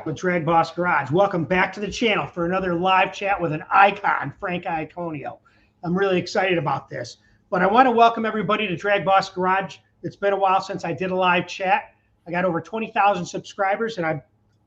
with DragBoss Garage. Welcome back to the channel for another live chat with an icon, Frank Iaconio. I'm really excited about this. But I want to welcome everybody to DragBoss Garage. It's been a while since I did a live chat. I got over 20,000 subscribers, and I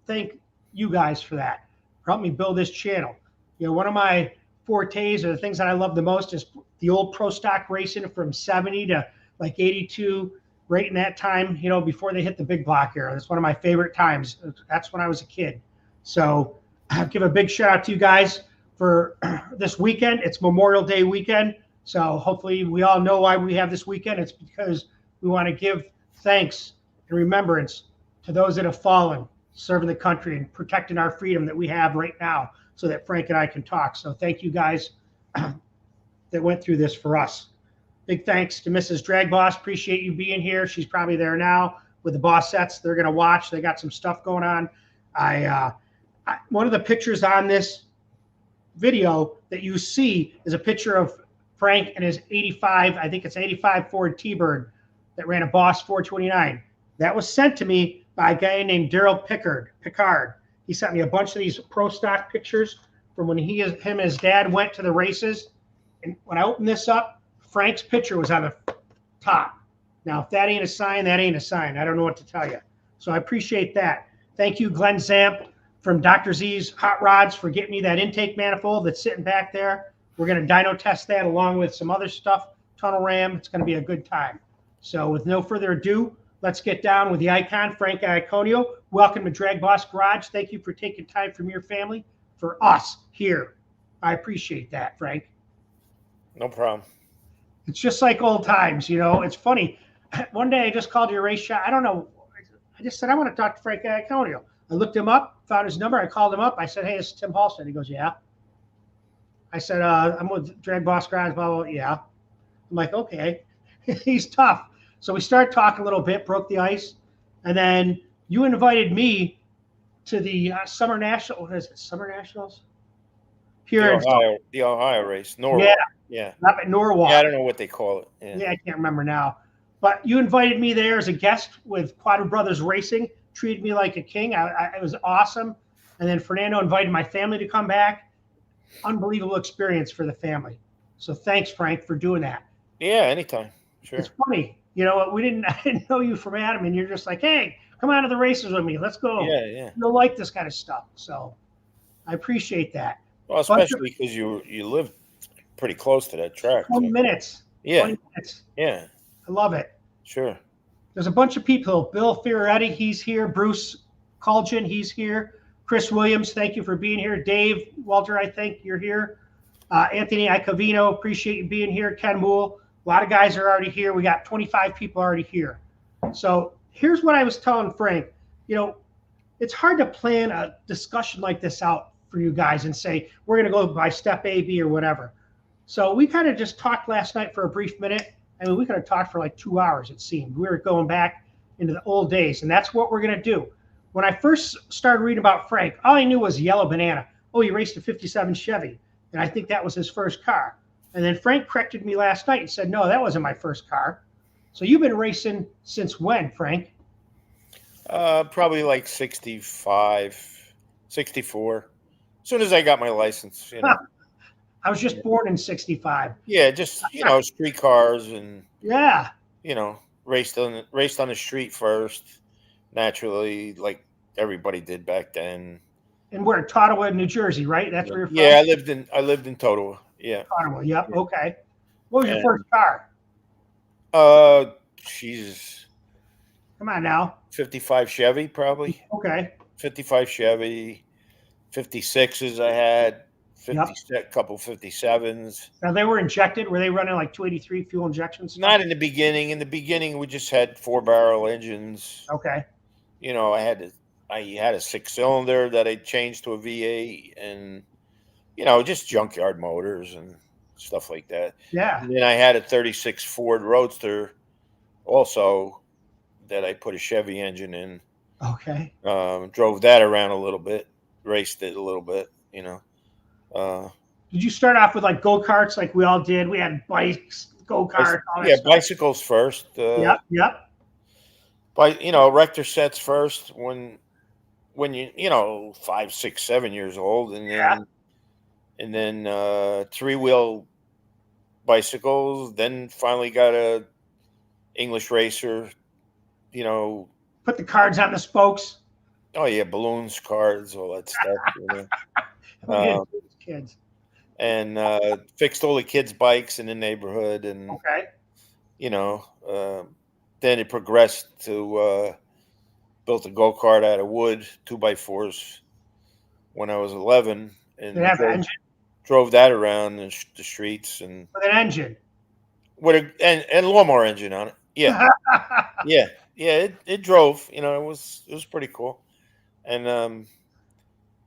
thank you guys for that. For helping me build this channel. You know, one of my fortes or the things that I love the most is the old pro stock racing from 70 to like 82. Right in that time, you know, before they hit the big block era. That's one of my favorite times. That's when I was a kid. So I'll give a big shout out to you guys for this weekend. It's Memorial Day weekend. So hopefully we all know why we have this weekend. It's because we want to give thanks and remembrance to those that have fallen, serving the country and protecting our freedom that we have right now so that Frank and I can talk. So thank you guys that went through this for us. Big thanks to Mrs. DragBoss. Appreciate you being here. She's probably there now with the boss sets. They're going to watch. They got some stuff going on. One of the pictures on this video that you see is a picture of Frank and his 85, I think it's 85 Ford T-Bird that ran a Boss 429. That was sent to me by a guy named Daryl Picard. He sent me a bunch of these pro stock pictures from when him and his dad went to the races. And when I opened this up, Frank's picture was on the top. Now, if that ain't a sign, that ain't a sign. I don't know what to tell you. So I appreciate that. Thank you, Glenn Zamp from Dr. Z's Hot Rods for getting me that intake manifold that's sitting back there. We're going to dyno test that along with some other stuff, tunnel ram. It's going to be a good time. So with no further ado, let's get down with the icon, Frank Iaconio. Welcome to DragBoss Garage. Thank you for taking time from your family for us here. I appreciate that, Frank. No problem. It's just like old times, you know. It's funny. One day I just called your race shop. I don't know. I just said, I want to talk to Frank Iaconio. I looked him up, found his number. I called him up. I said, hey, it's Tim Halston. He goes, yeah. I said, I'm with DragBoss Garage, blah, blah, blah. Yeah. I'm like, okay. He's tough. So we started talking a little bit, broke the ice. And then you invited me to the Summer National. What is it? Summer Nationals? Here the Ohio race. Norwalk. Yeah. Yeah. Up at Norwalk. Yeah, I don't know what they call it. Yeah, I can't remember now. But you invited me there as a guest with Quadra Brothers Racing. Treated me like a king. It was awesome. And then Fernando invited my family to come back. Unbelievable experience for the family. So thanks, Frank, for doing that. Yeah, anytime. Sure. It's funny. You know, I didn't know you from Adam, and you're just like, hey, come out to the races with me. Let's go. Yeah, yeah. You'll like this kind of stuff. So I appreciate that. Well, especially because you live pretty close to that track. 20 minutes. Yeah. 20 minutes. Yeah. I love it. Sure. There's a bunch of people. Bill Fioretti, he's here. Bruce Culgin, he's here. Chris Williams, thank you for being here. Dave Walter, I think you're here. Anthony Iacovino, appreciate you being here. Ken Moole, a lot of guys are already here. We got 25 people already here. So here's what I was telling Frank. You know, it's hard to plan a discussion like this out for you guys and say, we're going to go by step A, B, or whatever. So we kind of just talked last night for a brief minute. I mean, we could have talked for like 2 hours, it seemed. We were going back into the old days, and that's what we're going to do. When I first started reading about Frank, all I knew was Yellow Banana. Oh, he raced a 57 Chevy, and I think that was his first car. And then Frank corrected me last night and said, no, that wasn't my first car. So you've been racing since when, Frank? Probably like 65, 64. As soon as I got my license, you know. I was just born in 65. Yeah, just, you know, street cars and, yeah, you know, raced on the street first, naturally, like everybody did back then. And we're at Tottawa, New Jersey, right? That's where you're from? Yeah, I lived in Tottawa. Yeah. Tottawa, yep, okay. What was your first car? Jesus. Come on now. 55 Chevy, probably. Okay. 55 Chevy, 56s I had. A couple 57s. Now they were injected. Were they running like 283 fuel injections? Not in the beginning. In the beginning, we just had 4-barrel engines. Okay. You know, I had a 6-cylinder that I changed to a V8, and you know, just junkyard motors and stuff like that. Yeah. And then I had a 36 Ford Roadster, also that I put a Chevy engine in. Okay. Drove that around a little bit, raced it a little bit. You know. Did you start off with like go-karts like we all did? We had bikes, go-karts, all that stuff. Bicycles first. Yep. But, you know, Rector sets first when when you know 5, 6, 7 years old, and Yeah. then 3-wheel bicycles. Then finally got a English racer. You know, Put the cards on the spokes. oh yeah, balloons, cards, all that stuff. You Who did know, these kids? and fixed all the kids' bikes in the neighborhood, and Okay. you know, then it progressed to built a go-kart out of wood, 2x4s, when I was 11, Did it and have an engine? drove that around the streets, and With an engine. with and a lawnmower engine on it. Yeah, yeah, yeah. It drove. You know, it was pretty cool. And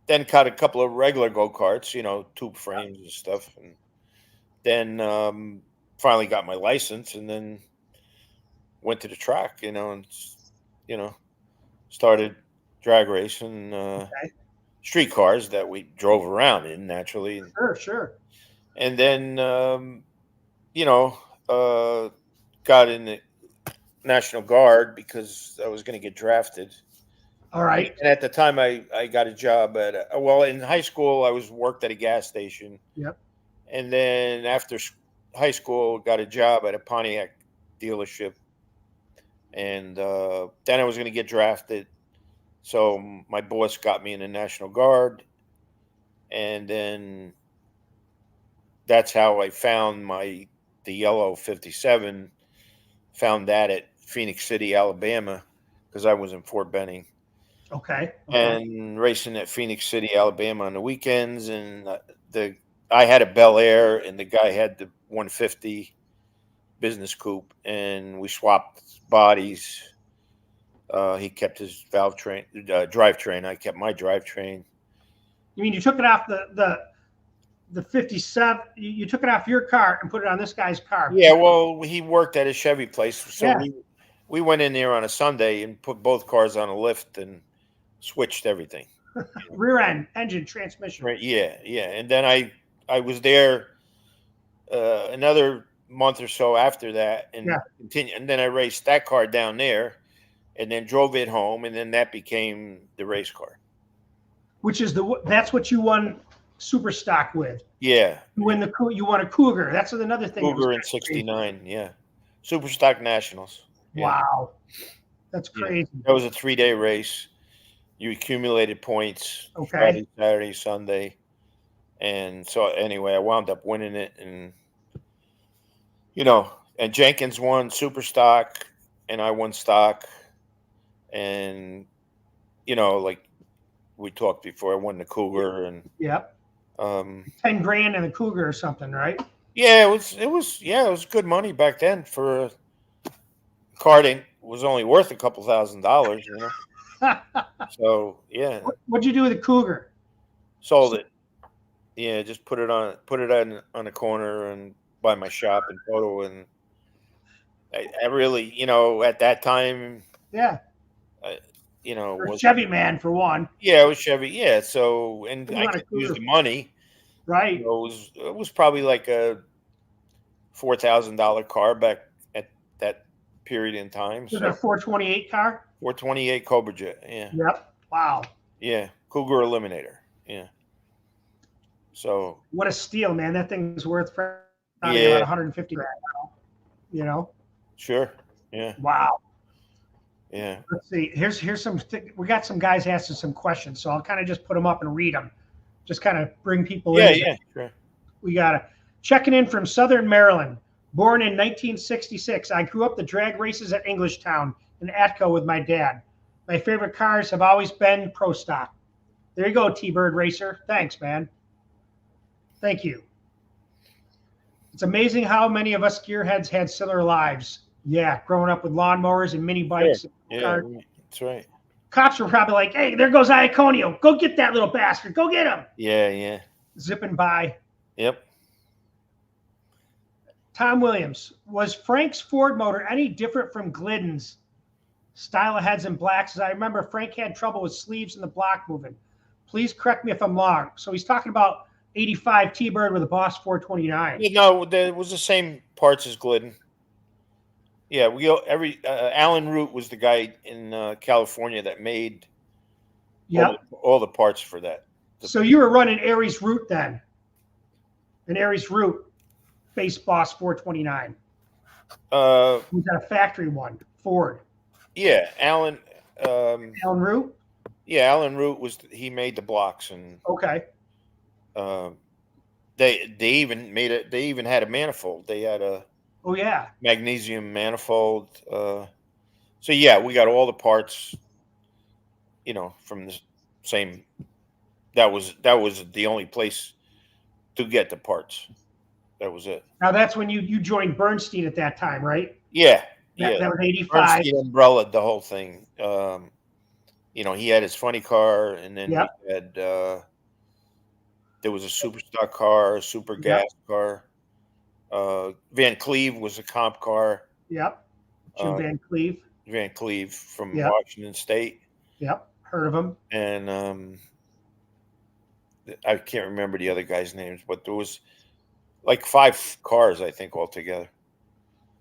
then caught a couple of regular go-karts. You know, tube frames and stuff, and then finally got my license, and then went to the track. You know, and you know started drag racing. Okay. Street cars that we drove around in naturally, Sure. and then you know got in the National Guard because I was going to get drafted. All right. And at the time, I got a job at well, in high school I was worked at a gas station, Yep. and then after high school got a job at a Pontiac dealership, and then I was going to get drafted. So my boss got me in the National Guard, and then that's how I found the yellow 57. Found that at Phoenix City, Alabama, because I was in Fort Benning, Okay. and racing at Phoenix City, Alabama on the weekends. And I had a Bel Air, and the guy had the 150 business coupe, and we swapped bodies. He kept his drivetrain. I kept my drivetrain. You mean you took it off the 57? You took it off your car and put it on this guy's car? Yeah, well, he worked at a Chevy place, so Yeah. we went in there on a Sunday and put both cars on a lift and switched everything. Rear end, engine, transmission. Right? Yeah, yeah. And then I was there another month or so after that, and continued. And then I raced that car down there, and then drove it home, and then that became the race car. Which is that's what you won super stock with. Yeah. You won a Cougar. That's another thing. Cougar in '69. Yeah. Super stock nationals. Yeah. Wow. That's crazy. Yeah. That was a 3-day race. You accumulated points. Okay. Friday, Saturday, Sunday. And so anyway, I wound up winning it, and and Jenkins won super stock, and I won stock, and like we talked before, I won the Cougar, and yep. 10 grand in a Cougar or something, right? Yeah, it was good money back then for karting. Was only worth a couple $1,000s, So yeah. What'd you do with the Cougar? Sold it. Yeah, just put it on a corner and by my shop in Photo, and I really, at that time, yeah, was Chevy man for one. Yeah, it was Chevy. Yeah, so and I could use the money. Right. It was probably like a $4,000 car back at that period in time. Was it a 428 car? 428 Cobra Jet. Yeah. Yep. Wow. Yeah, Cougar Eliminator. Yeah. So what a steal, man! That thing's worth about 150 grand now. Sure. Yeah. Wow. Yeah. Let's see. Here's some. We got some guys asking some questions, so I'll kind of just put them up and read them. Just kind of bring people in. Yeah. Sure. We got checking in from Southern Maryland. Born in 1966, I grew up the drag races at Englishtown in Atco with my dad. My favorite cars have always been Pro Stock. There you go, T-Bird Racer. Thanks, man. Thank you. It's amazing how many of us gearheads had similar lives. Yeah, growing up with lawnmowers and mini bikes. Yeah, that's right. Cops were probably like, hey, there goes Iaconio. Go get that little bastard. Go get him. Yeah. Zipping by. Yep. Tom Williams. Was Frank's Ford motor any different from Glidden's style of heads and blacks? As I remember, Frank had trouble with sleeves and the block moving. Please correct me if I'm wrong. So he's talking about 85 T-Bird with a Boss 429. No, it was the same parts as Glidden. Yeah, Alan Root was the guy in California that made Yep. All the parts for that. So you were running Aries Root then, an Aries Root Base Boss 429. Was that a factory one? Ford. Yeah, Alan. Alan Root. Yeah, Alan Root he made the blocks, and Okay. They even made it. They even had a manifold. They had a magnesium manifold. So yeah, we got all the parts. From the same. That was the only place to get the parts. That was it. Now that's when you joined Bernstein at that time, right? Yeah, That was 85. Bernstein umbrella the whole thing. He had his funny car, and then we had. There was a super stock car, a super gas car. Van Cleve was a comp car. Yep. Jim Van Cleve. Van Cleve from Washington State. Yep. Heard of him. And I can't remember the other guys' names, but there was like 5 cars, I think, altogether.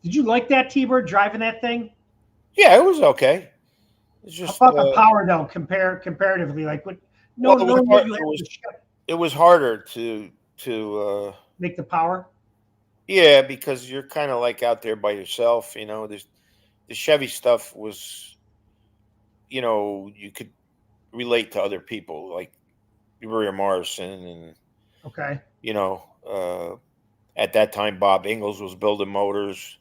Did you like that T-Bird driving that thing? Yeah, it was okay. It's just how about the power though, comparatively, like what? It was harder to make the power. Yeah, because you're kind of like out there by yourself. The Chevy stuff was, you could relate to other people, like Uriah Morrison, and at that time Bob Ingalls was building motors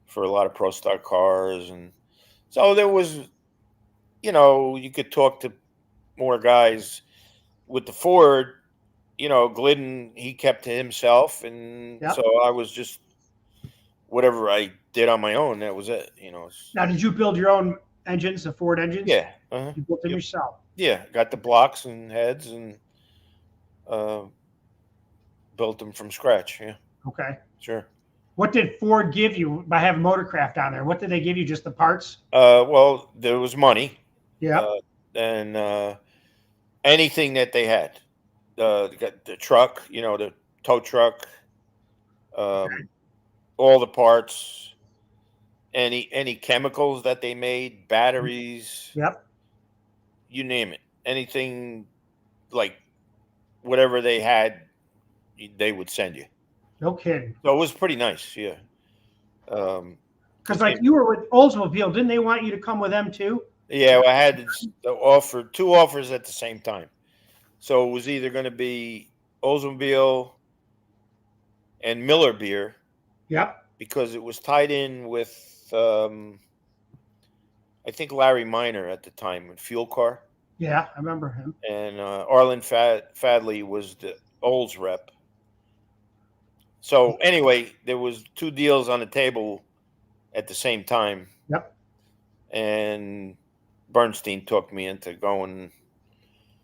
for a lot of Pro Stock cars, and so there was, you could talk to more guys. With the Ford, Glidden, he kept to himself, and so I was just whatever I did on my own. That was it, Now, did you build your own engines, the Ford engines? Yeah, you built them yourself. Yeah, got the blocks and heads and built them from scratch. Yeah. Okay. Sure. What did Ford give you by having Motorcraft on there? What did they give you? Just the parts? Well, there was money. Yeah. And anything that they had. Got the truck, the tow truck, all the parts, any chemicals that they made, batteries. Yep. You name it. Anything like whatever they had, they would send you. No kidding. So it was pretty nice, yeah. Because like you were with Oldsmobile, didn't they want you to come with them too? Yeah, well, I had two offers at the same time. So it was either going to be Oldsmobile and Miller Beer. Yep. Because it was tied in with, I think, Larry Miner at the time with Fuel Car. Yeah, I remember him. And Arlen Fadley was the Olds rep. So anyway, there was 2 deals on the table at the same time. Yep. And Bernstein took me into going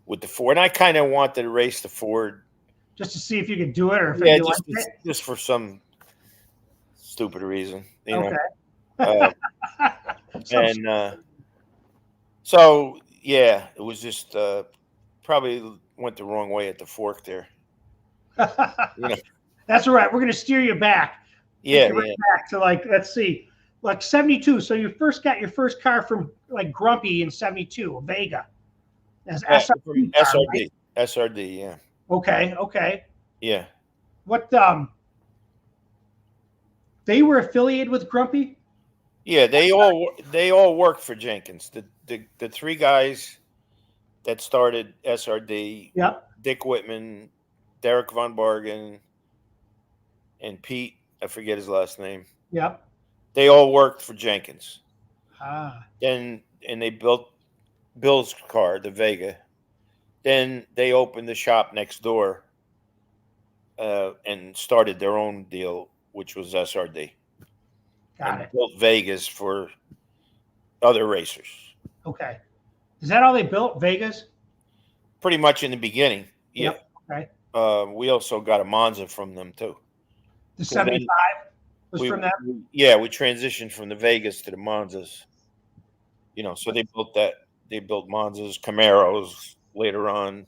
with the Ford. And I kind of wanted to race the Ford. Just to see if you could do it, or if just for some stupid reason. Okay. So, yeah, it was just probably went the wrong way at the fork there. That's all right. We're going to steer you back. Yeah. Back to let's see, 72. So you first got your first car from Grumpy in 72, a Vega. As SRD. Right? SRD, yeah. Okay. Yeah. What, they were affiliated with Grumpy? Yeah, they all worked for Jenkins. The 3 guys that started SRD. Yep. Dick Whitman, Derek Von Bargen, and Pete, I forget his last name. Yep. They all worked for Jenkins. And they built Bill's car, the Vega. Then they opened the shop next door and started their own deal, which was SRD. Got it. Built Vegas for other racers. Okay. Is that all they built, Vegas? Pretty much in the beginning. Yeah. Yep. Okay. We also got a Monza from them too. The 75 was from them? We transitioned from the Vegas to the Monzas. So they built that. They built Monzas, Camaros later on.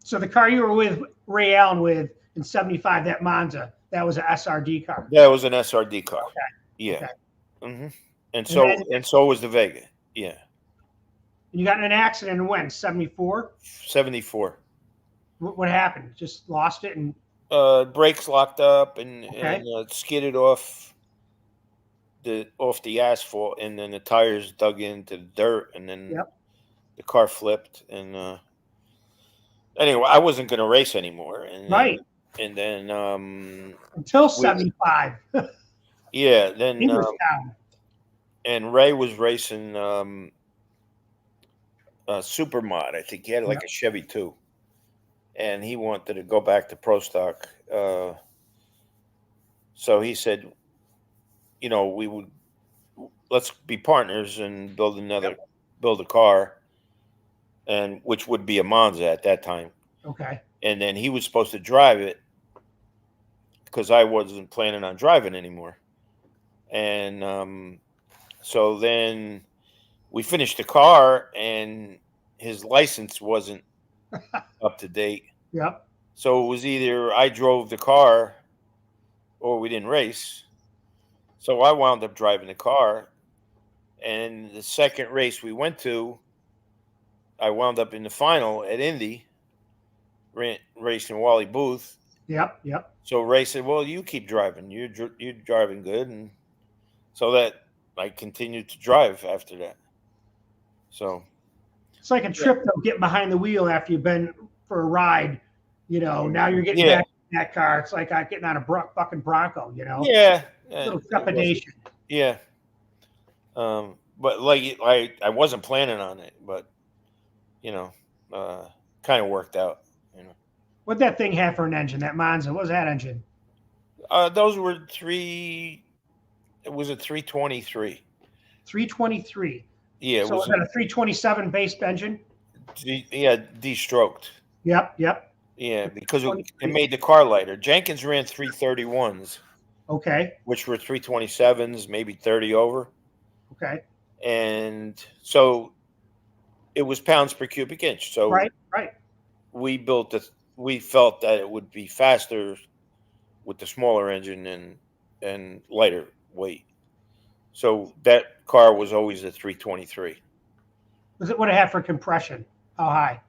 So the car you were with Ray Allen with in 75, that Monza, that was an SRD car. That was an SRD car. Okay. Yeah. Okay. Mm-hmm. And so was the Vega. Yeah. You got in an accident when? 74? 74. What happened? Just lost it and Brakes locked up and okay. skidded off the asphalt, and then the tires dug into the dirt, and then Yep. the car flipped. And anyway, I wasn't going to race anymore, Right. and then Until we 75. yeah, He then was down. and Ray was racing Supermod. I think he had like Yep. a Chevy too, and he wanted to go back to pro stock. So he said, we would let's be partners and build a car, and which would be a Monza at that time. Okay. And then he was supposed to drive it because I wasn't planning on driving anymore. And so then we finished the car, and his license wasn't up to date. Yep. So it was either I drove the car or we didn't race. So I wound up driving the car. And the second race we went to, I wound up in the final at Indy, racing Wally Booth. Yep. Yep. So Ray said, "Well, you keep driving. You're driving good." And so that I continued to drive after that. So it's like a trip though, getting behind the wheel after you've been for a ride. Now you're getting yeah, back in that car. It's like getting on a fucking Bronco. yeah, A little trepidation. Yeah. But like I wasn't planning on it, but kind of worked out. What'd that thing have for an engine? That Monza. What was that engine? Those were three. It was a 323. 323. Yeah, it So was that a 327 based engine? de-stroked. Yep. Yep. Yeah, because it made the car lighter. Jenkins ran 331s. Okay. Which were 327s, maybe 30 over. Okay. And so it was pounds per cubic inch. So right. We felt that it would be faster with the smaller engine and lighter weight. So that car was always a 323. Was it what it had for compression? How high?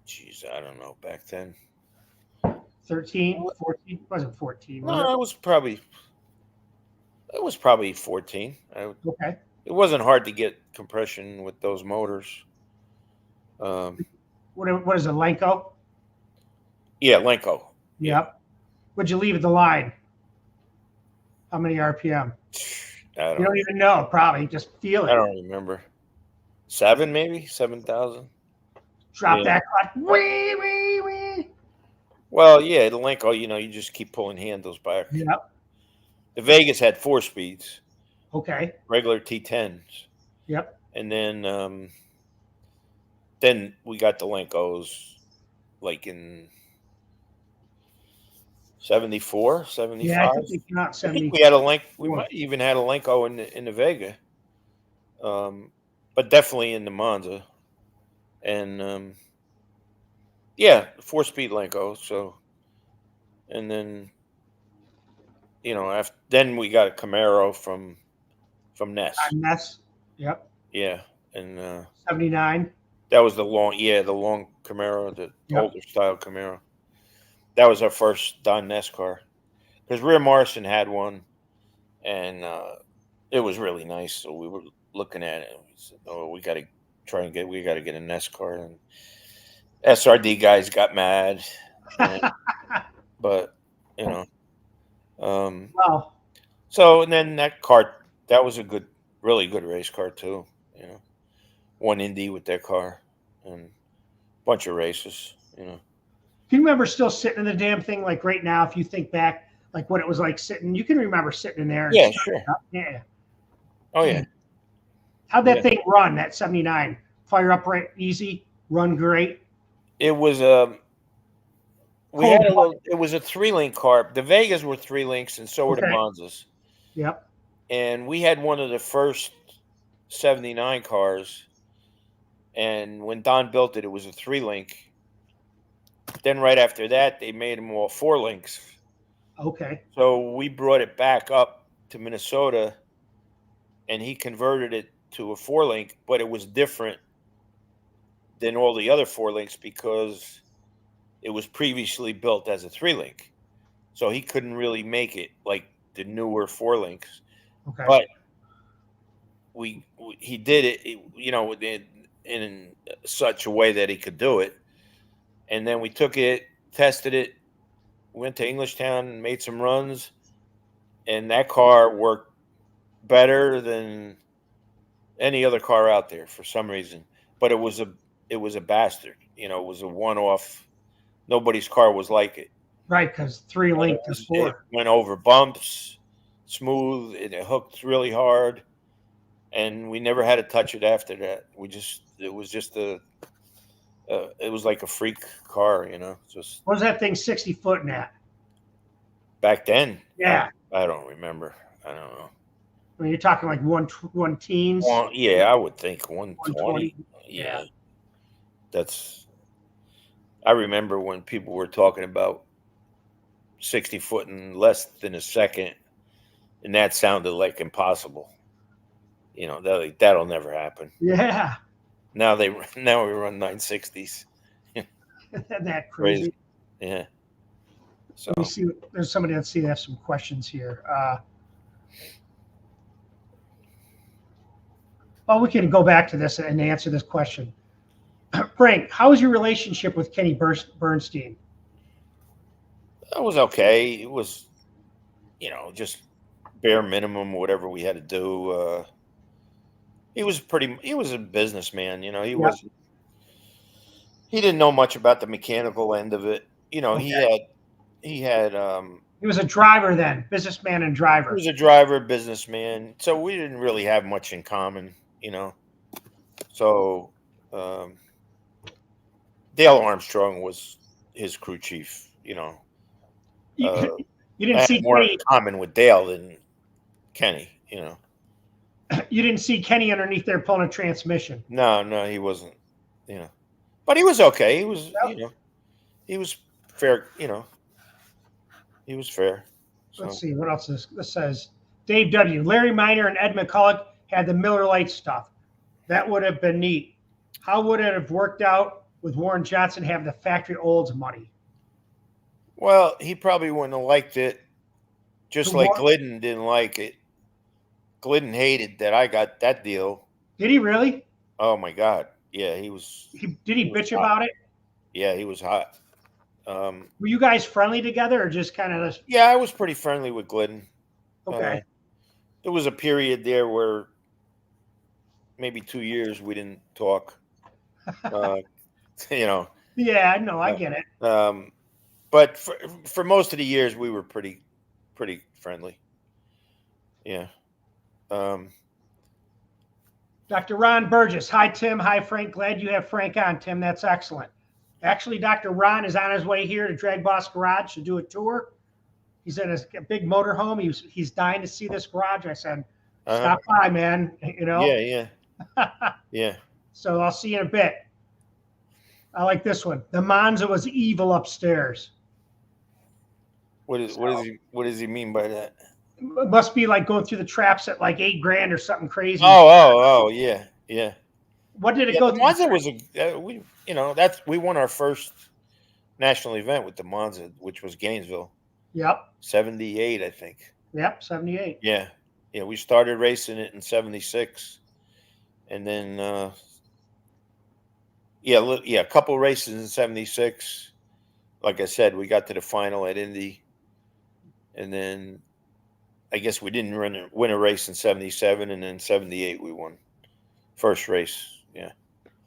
Jeez, I don't know back then. 13, 14? It wasn't 14. No, it was probably 14. Okay. It wasn't hard to get compression with those motors. What is a Lenko? Yeah, Lenko. Yep. What'd you leave at the line? How many RPM? You don't even know, probably. Just feel it. I don't remember. 7, maybe 7,000. Drop that clutch. Wee, wee, wee. Well, yeah, the Lenko, you just keep pulling handles back. Yep. The Vegas had 4 speeds. Okay. Regular T10s. Yep. And then we got the Lenkos like in 74, 75. Yeah, I think not 70. I think we had a Lenko. We might even had a Lenko in the Vega. But definitely in the Monza. And 4-speed Lenko. So, and then then we got a Camaro from Ness. Ness. Yep. Yeah, and 79. That was the long Camaro, the older style Camaro. That was our first Don Ness car, because Rear Morrison had one, and it was really nice. So we were looking at it. We said, "Oh, we got to get a Ness car." And SRD guys got mad, but Well. So, and then that car, that was a really good race car too. Won Indy with that car, and a bunch of races. Do you remember still sitting in the damn thing? Like right now, if you think back, like what it was like sitting, you can remember sitting in there. Yeah, sure. Yeah. Oh yeah. How'd that thing run? That 79 fire upright, easy, run great. It was it was a 3-link car. The Vegas were 3 links, and so were the Monzas. Yep. And we had one of the first 79 cars. And when Don built it, it was a 3-link. Then right after that, they made them all 4 links. Okay. So we brought it back up to Minnesota, and he converted it to a 4-link, but it was different than all the other 4-links because it was previously built as a 3-link. So he couldn't really make it like the newer 4-links. Okay. But he did it, in such a way that he could do it. And then we took it, tested it, went to Englishtown, made some runs, and that car worked better than any other car out there for some reason. But it was a bastard. It was a one-off. Nobody's car was like it. Right, because 3-link to 4. It went over bumps, smooth, and it hooked really hard. And we never had to touch it after that. It was like a freak car, just. What was that thing 60 foot at? Back then? Yeah. I don't remember. I don't know. I mean, you're talking like one teens? Yeah, I would think 120. Yeah. I remember when people were talking about 60 foot in less than a second, and that sounded like impossible. That'll never happen. Yeah. Now we run 960s. That crazy. Yeah. So let me see. There's somebody that have some questions here. We can go back to this and answer this question. Frank, how was your relationship with Kenny Bernstein? That was okay. It was, just bare minimum, whatever we had to do. He was a businessman, he didn't know much about the mechanical end of it. Okay. He was a driver then, businessman and driver. He was a driver, businessman. So we didn't really have much in common, So Dale Armstrong was his crew chief, You didn't see more Kenny in common with Dale than Kenny, You didn't see Kenny underneath there pulling a transmission. No, he wasn't. But he was okay. He was, he was fair. He was fair. So. Let's see what else this says. Dave W. Larry Miner and Ed McCulloch had the Miller Lite stuff. That would have been neat. How would it have worked out with Warren Johnson having the factory olds money? Well, he probably wouldn't have liked it. Just like Glidden didn't like it. Glidden hated that I got that deal. Did he really? Oh my God! Yeah, he was. Did he bitch about it? Yeah, he was hot. Were you guys friendly together, or just kind of? Yeah, I was pretty friendly with Glidden. Okay. There was a period there where maybe 2 years we didn't talk. Yeah, no, I get it. But for most of the years we were pretty friendly. Yeah. Dr. Ron Burgess. Hi, Tim. Hi, Frank. Glad you have Frank on, Tim. That's excellent. Actually, Dr. Ron is on his way here to DragBoss Garage to do a tour. He's in a big motorhome. He's dying to see this garage. I said, stop by, man. Yeah. Yeah. So I'll see you in a bit. I like this one. The Monza was evil upstairs. What does he mean by that? It must be like going through the traps at like $8,000 or something crazy. Oh, yeah. What did it go through? Monza was we won our first national event with the Monza, which was Gainesville. Yep. 78, I think. Yep, 78. Yeah. We started racing it in 76, and then a couple races in 76. Like I said, we got to the final at Indy, and then I guess we didn't win a race in 77, and then 78 we won first race. Yeah.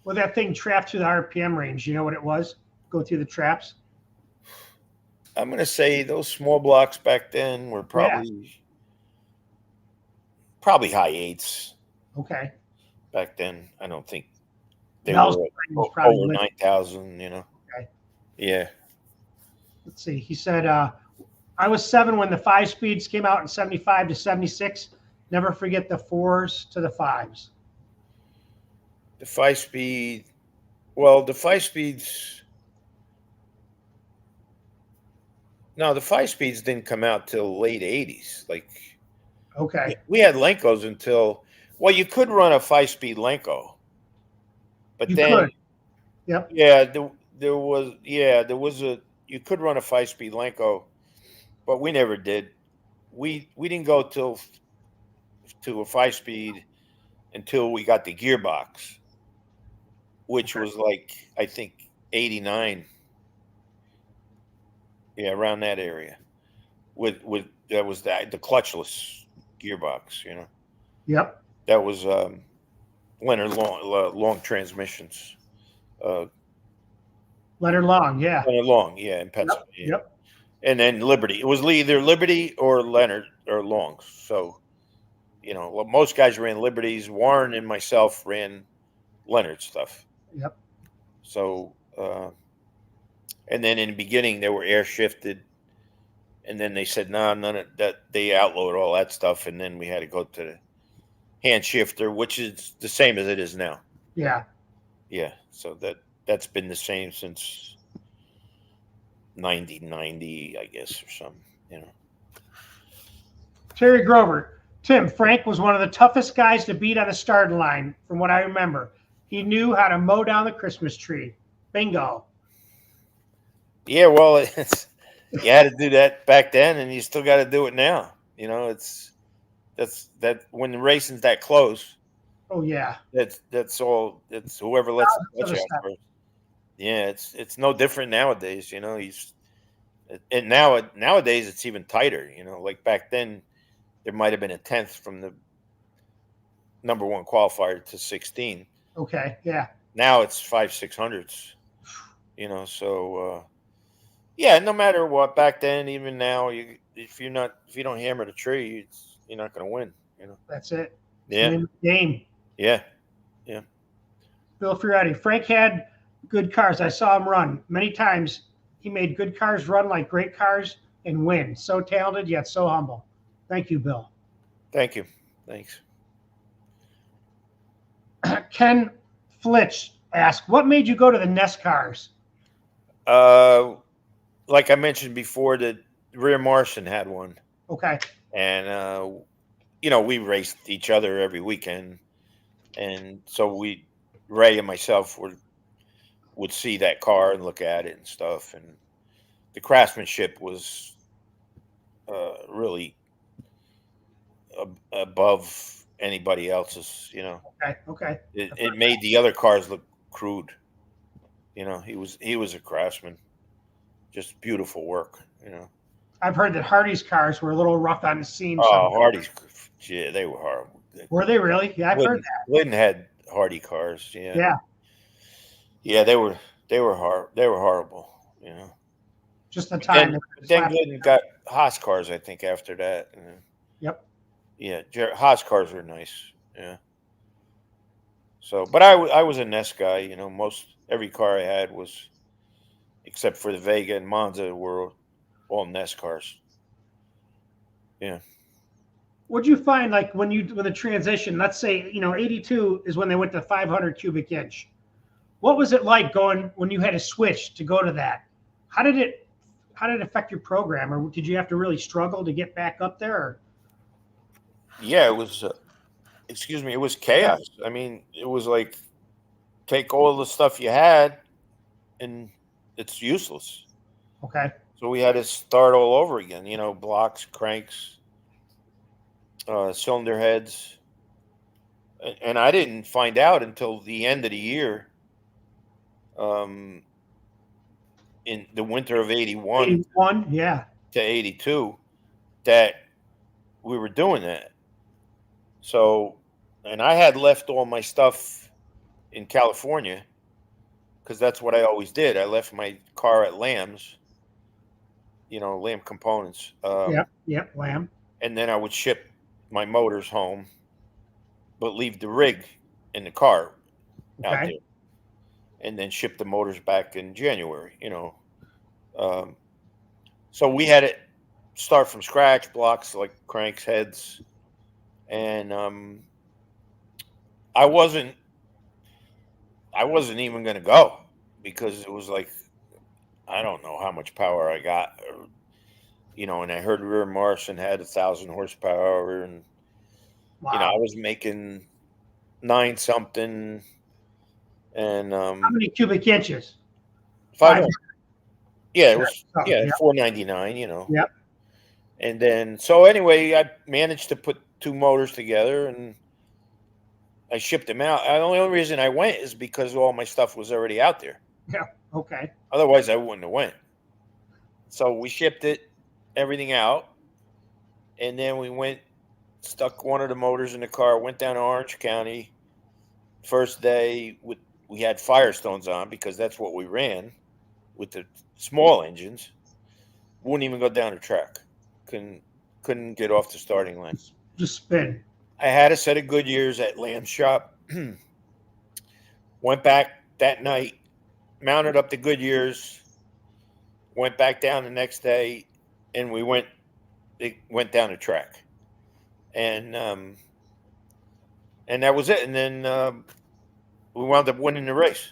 Well, that thing trapped through the RPM range. You know what it was? Go through the traps. I'm going to say those small blocks back then were probably high eights. Okay. Back then, I don't think they were over 9,000. Okay. Yeah. Let's see. He said, I was 7 when the 5 speeds came out in 75 to 76. Never forget the 4s to the 5s. The 5-speed. Well, the 5 speeds. No, the 5 speeds didn't come out till late 80s. Okay. We had Lenkos until. Well, you could run a 5-speed Lenko, but Yep. Yeah, there was a you could run a 5-speed Lenko, but we never did. We didn't go to a 5-speed until we got the gearbox, which Okay. was like I think 89, yeah, around that area. With that was the clutchless gearbox, Yep. That was Leonard long transmissions. Uh, Leonard Long. Yeah. Leonard Long, yeah, in Yep. Pennsylvania. Yep. And then Liberty. It was either Liberty or Leonard or Longs. So, well, most guys ran Liberties. Warren and myself ran Leonard stuff. Yep. So, and then in the beginning they were air shifted, and then they said, "No, none of that." They outlawed all that stuff, and then we had to go to the hand shifter, which is the same as it is now. Yeah. Yeah. So that's been the same since 1990, I guess, or something. Terry Grover. Tim, Frank was one of the toughest guys to beat on the starting line, from what I remember. He knew how to mow down the Christmas tree. Bingo. Yeah, well, you had to do that back then, and you still got to do it now. That's when the racing's that close. Oh yeah. That's all. It's whoever lets the Other clutch out stuff. first. Yeah, it's no different nowadays. And nowadays it's even tighter. Like back then, there might have been a tenth from the number one qualifier to 16. Okay. Yeah. Now it's 500-600s. So yeah, no matter what, back then, even now, if you don't hammer the tree, you're not going to win. That's it. Yeah. Game. Yeah. Yeah. Bill Fioretti. Frank had good cars. I saw him run many times. He made good cars run like great cars and win. So talented yet so humble. Thank you, Bill. Thank you. Thanks. Ken Flitch asked, "What made you go to the Ness cars?" Like I mentioned before, the rear Martian had one. Okay. And we raced each other every weekend, and so Ray and myself would see that car and look at it and stuff, and the craftsmanship was really above anybody else's. Okay. It made the other cars look crude. He was a craftsman, just beautiful work. I've heard that Hardy's cars were a little rough on the seams. Oh, Hardy's, yeah, they were horrible. Were they really? Yeah, I've heard that. Glidden had Hardy cars. Yeah. Yeah. Yeah, they were horrible. Just the time. Then Glidden got Haas cars, I think, after that. Yep. Yeah, Haas cars were nice. Yeah. So, but I was a Ness guy. Every car I had was, except for the Vega and Monza, were all Ness cars. Yeah. What'd you find, like when the transition? Let's say 82 is when they went to 500 cubic inch. What was it like going when you had to switch to go to that? How did it affect your program, or did you have to really struggle to get back up there? Or? Yeah, it was. It was chaos. I mean, it was like take all the stuff you had, and it's useless. Okay. So we had to start all over again. Blocks, cranks, cylinder heads, and I didn't find out until the end of the year. In the winter of 81 yeah, to 82, that we were doing that. So, and I had left all my stuff in California because that's what I always did. I left my car at Lamb's, Lamb Components. Yep, Lamb. And then I would ship my motors home, but leave the rig in the car out there, and then ship the motors back in January. So we had to start from scratch, blocks like cranks, heads, and I wasn't even going to go because it was like, I don't know how much power I got, and I heard rear Martian had 1,000 horsepower, and wow. I was making 9 something, And How many cubic inches? 500. Yeah, it was Oh, yeah. 499. You know. Yep. And then so anyway, I managed to put 2 motors together and I shipped them out. The only reason I went is because all my stuff was already out there. Yeah. Okay. Otherwise, I wouldn't have went. So we shipped everything out, and then we went, stuck one of the motors in the car, went down to Orange County. First day, we had Firestones on because that's what we ran with the small engines. Wouldn't even go down the track. Couldn't get off the starting line. Just spin. I had a set of Goodyears at Lamb's shop. Went back that night, mounted up the Goodyears, went back down the next day, and it went down the track. And that was it. And then we wound up winning the race.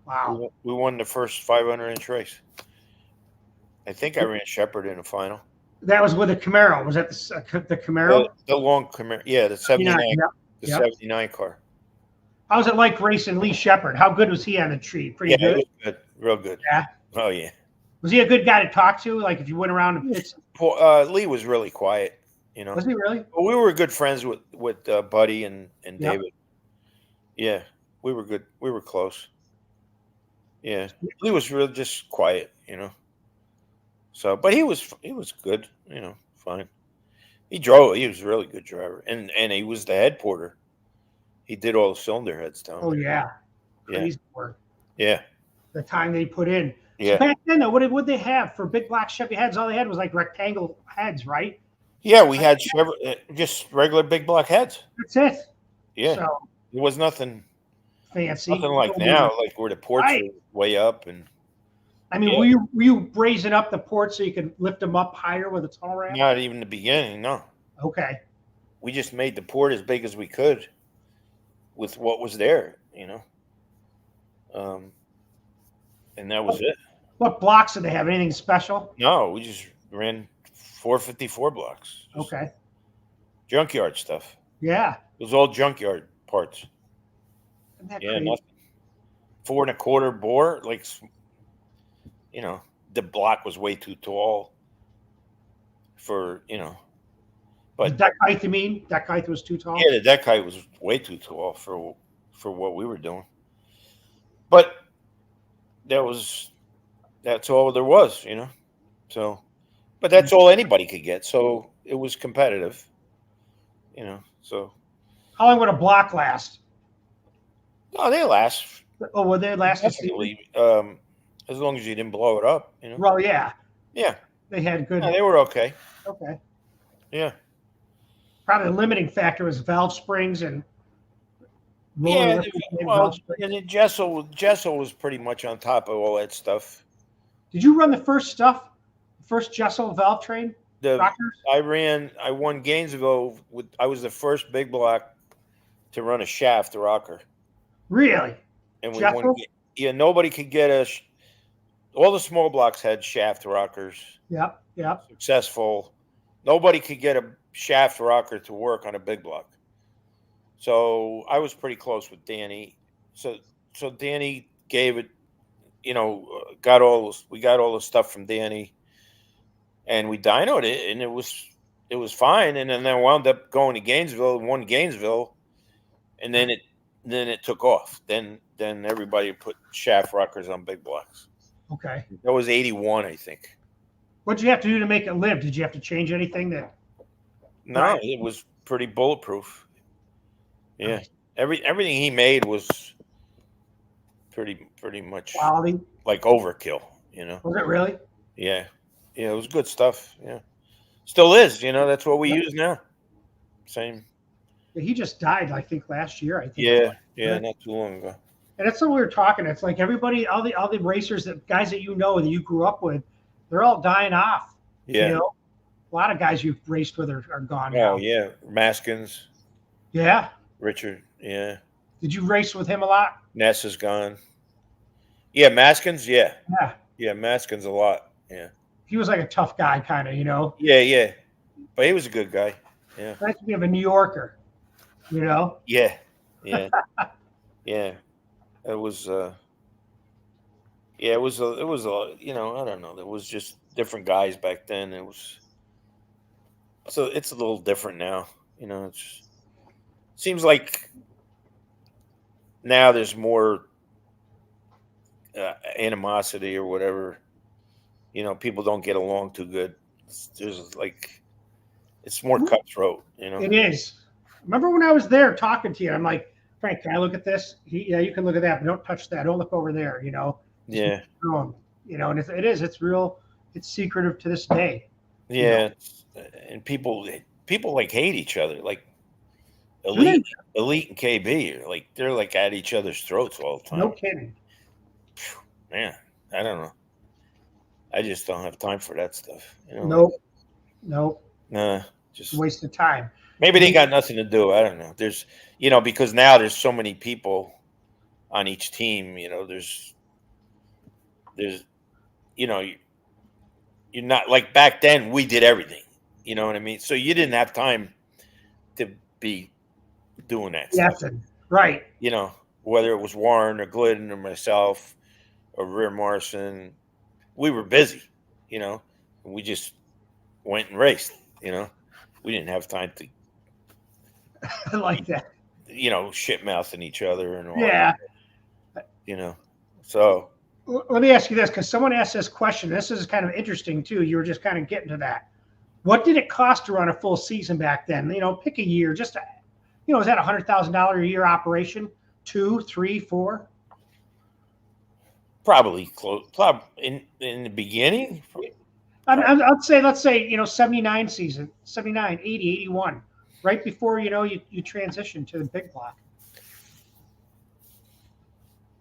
Wow. We won the first 500-inch race. I think I ran Shepherd in the final. That was with a Camaro. Was that the Camaro? The long Camaro. Yeah, the 79. Yep. The 79 car. How was it like racing Lee Shepherd? How good was he on the tree? Pretty good? It was good. Real good. Yeah? Oh, yeah. Was he a good guy to talk to? Like if you went around and pits? Lee was really quiet, you know. Was he really? But we were good friends with Buddy and Yep. David. Yeah, we were good. We were close. Yeah, Lee was really just quiet, you know. So, but he was good, you know, fine. He drove. He was a really good driver, and he was the head porter. He did all the cylinder heads down. Oh there. yeah. Yeah. Crazy work. Yeah. The time they put in. Yeah. So back then, though, what did they have for big black Chevy heads? All they had was like rectangle heads, right? Yeah, we had just regular big black heads. That's it. Yeah, So it was nothing fancy. like now, like where the ports Right. are way up and. I mean, Yeah. were you raising up the ports so you could lift them up higher with a tunnel ramp? Not even the beginning, no. Okay. We just made the port as big as we could with what was there, you know. And that was it. What blocks did they have? Anything special? No, we just ran 454 blocks. Just Okay. junkyard stuff. Yeah. It was all junkyard parts. Isn't that Yeah, crazy? nothing. 4 1/4 bore, like, you know, the block was way too tall for, you know. The But deck height, you mean? Deck height was too tall? yeah, the deck height was way too tall for what we were doing. But that's all there was, you know. So, but that's all anybody could get. So it was competitive, you know. So How long would a block last? no, they last Oh, would they last a season? definitely, as long as you didn't blow it up, you know. Well, yeah. Yeah, They had good. no, they were okay. Okay. Yeah, Probably the limiting factor was valve springs and yeah. lift and Well, valve springs. and then Jessel was pretty much on top of all that stuff. Did you run the first Jessel valve train? The Rockers? I won Gainesville with. I was the first big block to run a shaft rocker, Really? and we Jessel? won. Yeah, nobody could get all the small blocks had shaft rockers. Yep. Yep. Successful. Nobody could get a shaft rocker to work on a big block. So I was pretty close with Danny. So Danny gave it, you know, we got all the stuff from Danny, and we dynoed it, and it was fine. And then I wound up going to Gainesville and won Gainesville, and then it took off. Then everybody put shaft rockers on big blocks. Okay. That was 81, I think. What'd you have to do to make it live? Did you have to change anything that? No, Right. it was pretty bulletproof. Yeah, Nice. everything he made was pretty much Quality? like overkill. You know. Was it really? Yeah, it was good stuff. Yeah, still is. You know, that's what we use now. Same. He just died, I think, last year. I think. Yeah, not too long ago. And that's what we were talking. It's like everybody, all the racers, that guys that you know that you grew up with, they're all dying off. Yeah. You know, a lot of guys you've raced with are gone Oh now. yeah, Maskins, Yeah. Richard. Yeah, Did you race with him a lot? Ness is gone. Yeah, Maskins. Yeah, Yeah. Maskins a lot. Yeah. He was like a tough guy, kind of, you know. Yeah, but he was a good guy. Yeah. Nice to be of a New Yorker, you know. Yeah. Yeah. It was yeah, it was a you know, I don't know. There was just different guys back then. It was so it's a little different now. You know, it's seems like now there's more animosity or whatever. You know, people don't get along too good. There's like it's more cutthroat. You know, It is. Remember when I was there talking to you? I'm like, Frank, can I look at this? Yeah, you can look at that, but don't touch that. Don't look over there. You know. Just yeah, you know, and it is. It's real. It's secretive to this day. yeah, and people like hate each other. Like Do they? elite and KB are like they're like at each other's throats all the No time. kidding. Man, I don't know. I just don't have time for that stuff. You know, Nope. Nope. nah, just Waste of time. maybe they got nothing to do. I don't know. There's, you know, because now there's so many people on each team. You know, there's, you know, you're not like back then. We did everything. You know what I mean? So you didn't have time to be doing that Yes, stuff. right. You know, whether it was Warren or Glidden or myself or Rear Morrison, we were busy. You know, and we just went and raced. You know, we didn't have time to, I like that. you know, shit mouthing each other and all. Yeah. That, you know, so Let me ask you this, because someone asked this question. This is kind of interesting too. You were just kind of getting to that. What did it cost to run a full season back then? You know, pick a year. Just, you know, is that $100,000 a year operation? 2, 3, 4? probably close. In the beginning. I'd say, let's say, you know, 79 season, 79, 80, 81, right before, you know, you transition to the big block.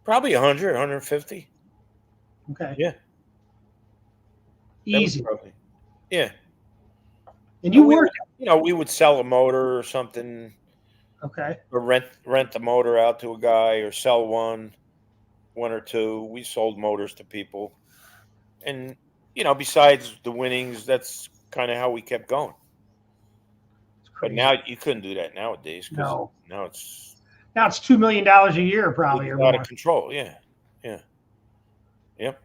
Probably 100, 150. Okay. Yeah. Easy. Yeah. And you we worked. You know, we would sell a motor or something. Okay. Or rent the motor out to a guy or sell one or two. We sold motors to people. And, you know, besides the winnings, that's kind of how we kept going. But now you couldn't do that nowadays because No. now it's $2 million a year, probably, or out more. of control. Yeah. Yeah. Yep.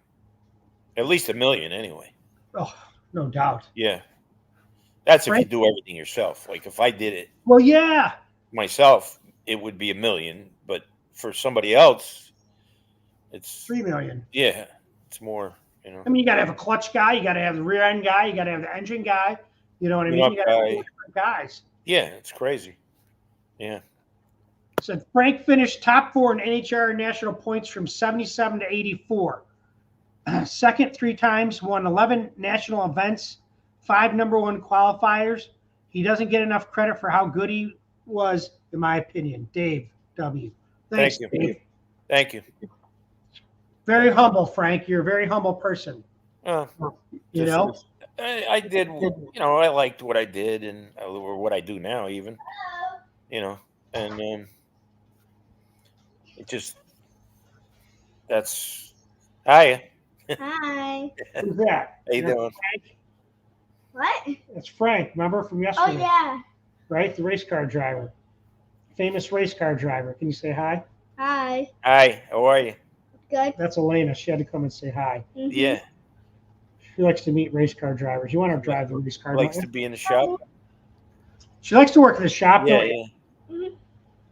At least $1 million anyway. Oh, no doubt. Yeah. That's if Right. you do everything yourself. Like if I did it Well, yeah. myself, it would be $1 million. But for somebody else, it's $3 million. Yeah, it's more. You know. I mean, you got to have a clutch guy. You got to have the rear end guy. You got to have the engine guy. You know what I mean? You got to have 4 different guys. Yeah, it's crazy. Yeah. So Frank finished top 4 in NHR national points from 77 to 84. Second 3 times, won 11 national events, 5 #1 qualifiers. He doesn't get enough credit for how good he was, in my opinion. Dave W. Thanks, Thank you. Dave. Thank you. Very humble, Frank. You're a very humble person. You know? I did, you know, I liked what I did and or what I do now even, you know, and it just, that's, hi. Hi. Who's that? How you doing? Frank? What? It's Frank, remember from yesterday? Oh, yeah. Right? The race car driver. Famous race car driver. Can you say hi? Hi. Hi, how are you? Good. That's Elena. She had to come and say hi. Mhm. Yeah. She likes to meet race car drivers. You want to drive the race car, Likes don't to you? be in the shop. She likes to work in the shop, Yeah, don't you? Mhm.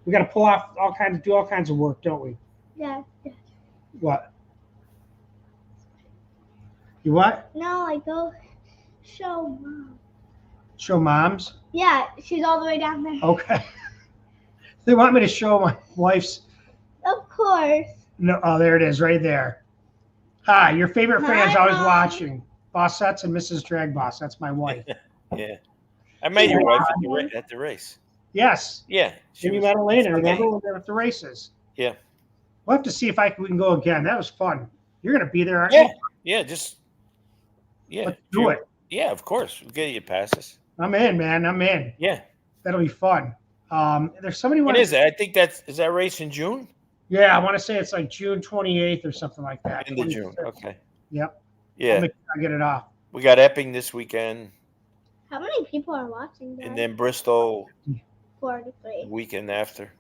We got to pull off do all kinds of work, don't we? Yeah. What? You what? No, I go show mom. Show moms? Yeah, she's all the way down there. Okay. They want me to show my wife's. Of course. No, oh, there it is, right there. Hi, your favorite fan's Hi, always Mom. watching. Bossettes and Mrs. DragBoss. That's my wife. Yeah. I met your wife at the race. Yes. Yeah. And you met Elena, from remember, me. when we were at the races? Yeah. We'll have to see if we can go again. That was fun. You're going to be there, aren't Yeah. you? Yeah, just, yeah. Let's do it. Yeah, of course. We'll get you passes. I'm in, man. I'm in. Yeah. That'll be fun. There's somebody. When is that? I think is that race in June? Yeah, I want to say it's like June 28th or something like that. End of June. 26th. Okay. Yep. Yeah. I'll make sure I get it off. We got Epping this weekend, How many people are watching that? and then Bristol 43. weekend after.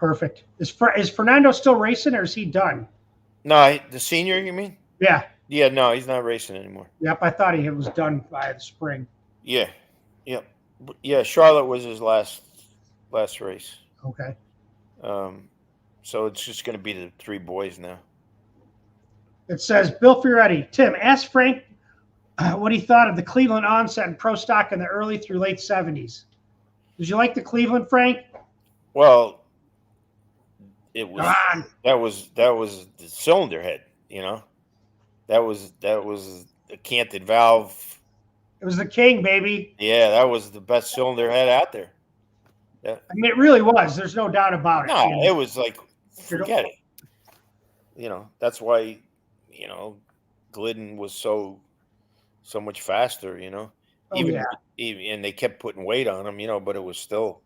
Perfect. Is Fernando still racing, or is he done? No, the senior, you mean? Yeah. Yeah, no, he's not racing anymore. Yep. I thought he was done by the spring. Yeah, yep, yeah. Charlotte was his last race. Okay. So it's just going to be the 3 boys now. It says Bill Fioretti. Tim, ask Frank what he thought of the Cleveland onset in pro stock in the early through late 70s. Did you like the Cleveland, Frank? Well, it was Come on. that was the cylinder head. You know, that was the canted valve. It was the king, baby. Yeah, that was the best cylinder head out there. Yeah. I mean, it really was. There's no doubt about it. No, You know? it was like, forget it. You know, that's why, you know, Glidden was so much faster, you know. Oh, even, yeah. even and they kept putting weight on him, you know, but it was still,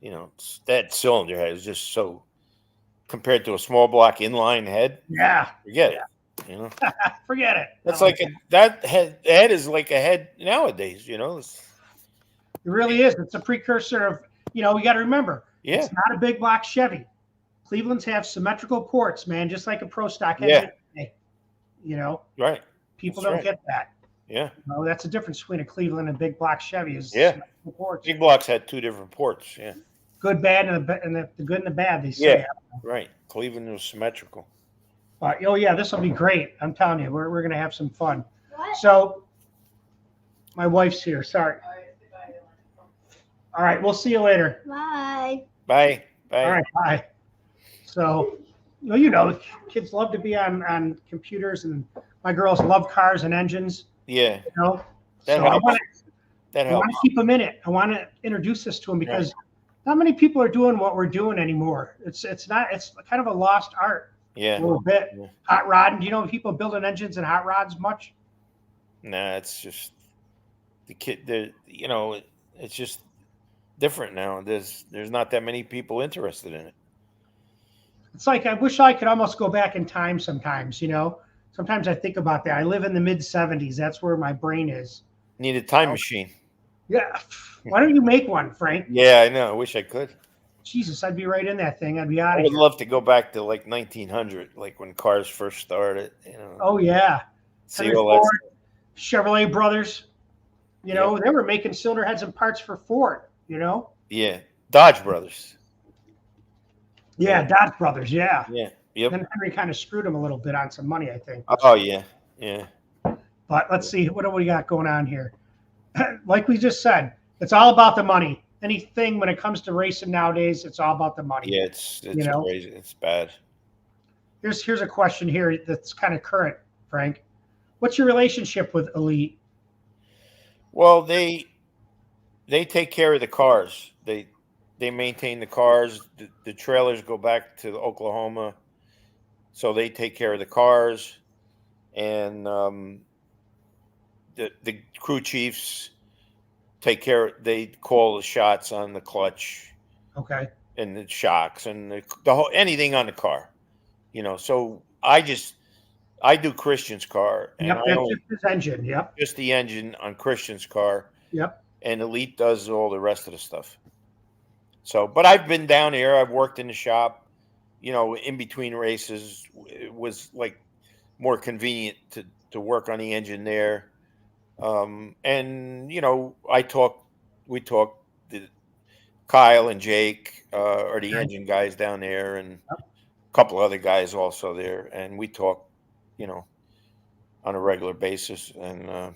you know, that cylinder head is just so, compared to a small block inline head. Yeah. Forget it. You know, forget it. that's like that head is like a head nowadays. You know, it really is. It's a precursor of, you know, we got to remember. Yeah. It's not a big block Chevy. Cleveland's have symmetrical ports, man, just like a pro stock engine. Yeah. You know, right. People That's don't right. get that. Yeah. No, that's the difference between a Cleveland and big block Chevy is symmetrical ports. Big blocks had 2 different ports. Yeah. Good, bad, and the good and the bad. They say. Yeah. Right. Cleveland was symmetrical. Oh yeah, this will be great. I'm telling you, we're gonna have some fun. What? So, my wife's here. Sorry. All right, we'll see you later. Bye. Bye. Bye. All right, bye. So, you know, kids love to be on computers, and my girls love cars and engines. Yeah. You know, That so helps. I want to keep them in it. I want to introduce this to them because not many people are doing what we're doing anymore. It's kind of a lost art. Yeah. A little bit. Yeah. Hot rod. Do you know people building engines and hot rods much? Nah, it's just the kid. You know, it's just different now. There's not that many people interested in it. It's like I wish I could almost go back in time sometimes, you know. Sometimes I think about that. I live in the mid 70s. That's where my brain is. Need a time machine. Yeah. Why don't you make one, Frank? Yeah, I know. I wish I could. Jesus, I'd be right in that thing. I'd be out I of would here. love to go back to like 1900, like when cars first started. You know. Oh yeah. See Henry all that Ford, Chevrolet brothers. You know, they were making cylinder heads and parts for Ford, you know? Yeah. Dodge Brothers. Yeah, Dodge brothers, yeah. Yeah. Yep. Then Henry kind of screwed him a little bit on some money, I think. Oh yeah. Yeah. But let's see, what do we got going on here? Like we just said, it's all about the money. Anything when it comes to racing nowadays, it's all about the money. Yeah, it's you know? crazy. It's bad. Here's a question here that's kind of current, Frank. What's your relationship with Elite? Well, they take care of the cars. They maintain the cars. The trailers go back to Oklahoma, so they take care of the cars, and the crew chiefs take care. They call the shots on the clutch, Okay. and the shocks, and the whole anything on the car. You know, so I do Christian's car, and Yep, I that's only just his engine. Yep. just the engine on Christian's car. Yep. And Elite does all the rest of the stuff. So, but I've been down here. I've worked in the shop, you know, in between races. It was like more convenient to work on the engine there. And, you know, we talk, Kyle and Jake are the engine guys down there, and a couple other guys also there. And we talk, you know, on a regular basis. And,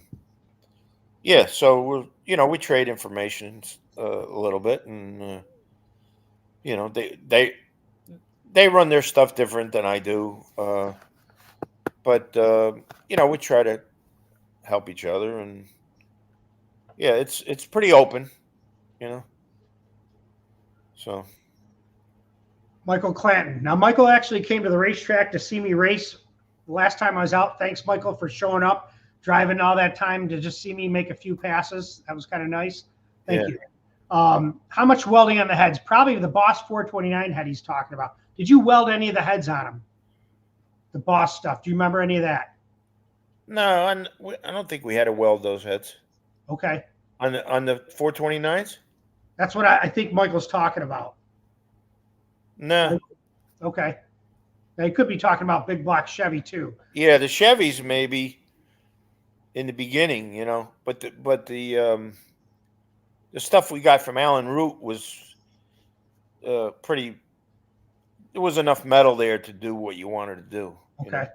yeah, so we trade information a little bit, and you know, they run their stuff different than I do, but you know, we try to help each other, and yeah, it's pretty open, you know. So, Michael Clanton. Now, Michael actually came to the racetrack to see me race the last time I was out. Thanks, Michael, for showing up, driving all that time to just see me make a few passes. That was kind of nice. Thank you. How much welding on the heads? Probably the Boss 429 head he's talking about. Did you weld any of the heads on them? The Boss stuff. Do you remember any of that? No, I don't think we had to weld those heads. Okay. On the 429s? That's what I think Michael's talking about. No. Okay. Now you could be talking about big block Chevy too. Yeah, the Chevys maybe in the beginning, but the stuff we got from Allen Root was pretty. There was enough metal there to do what you wanted to do. Okay.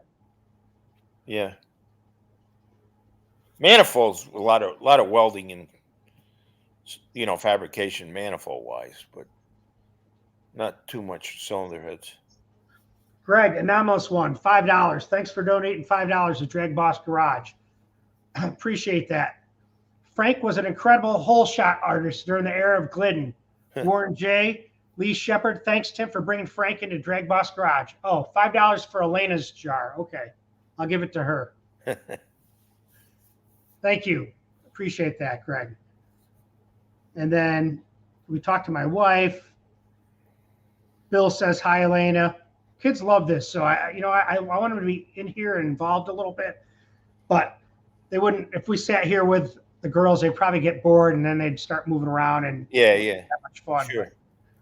Yeah. Manifolds, a lot of welding and fabrication manifold wise, but not too much cylinder heads. Greg, Anonymous One, $5. Thanks for donating $5 to DragBoss Garage. Appreciate that. Frank was an incredible hole shot artist during the era of Glidden. Warren J. Lee Shepard, thanks, Tim, for bringing Frank into DragBoss Garage. Oh, $5 for Elena's jar. Okay. I'll give it to her. Thank you. Appreciate that, Greg. And then we talked to my wife. Bill says, hi, Elena. Kids love this. So I want them to be in here and involved a little bit, but they wouldn't, if we sat here with the girls, they'd probably get bored and then they'd start moving around and yeah, that much fun. Sure.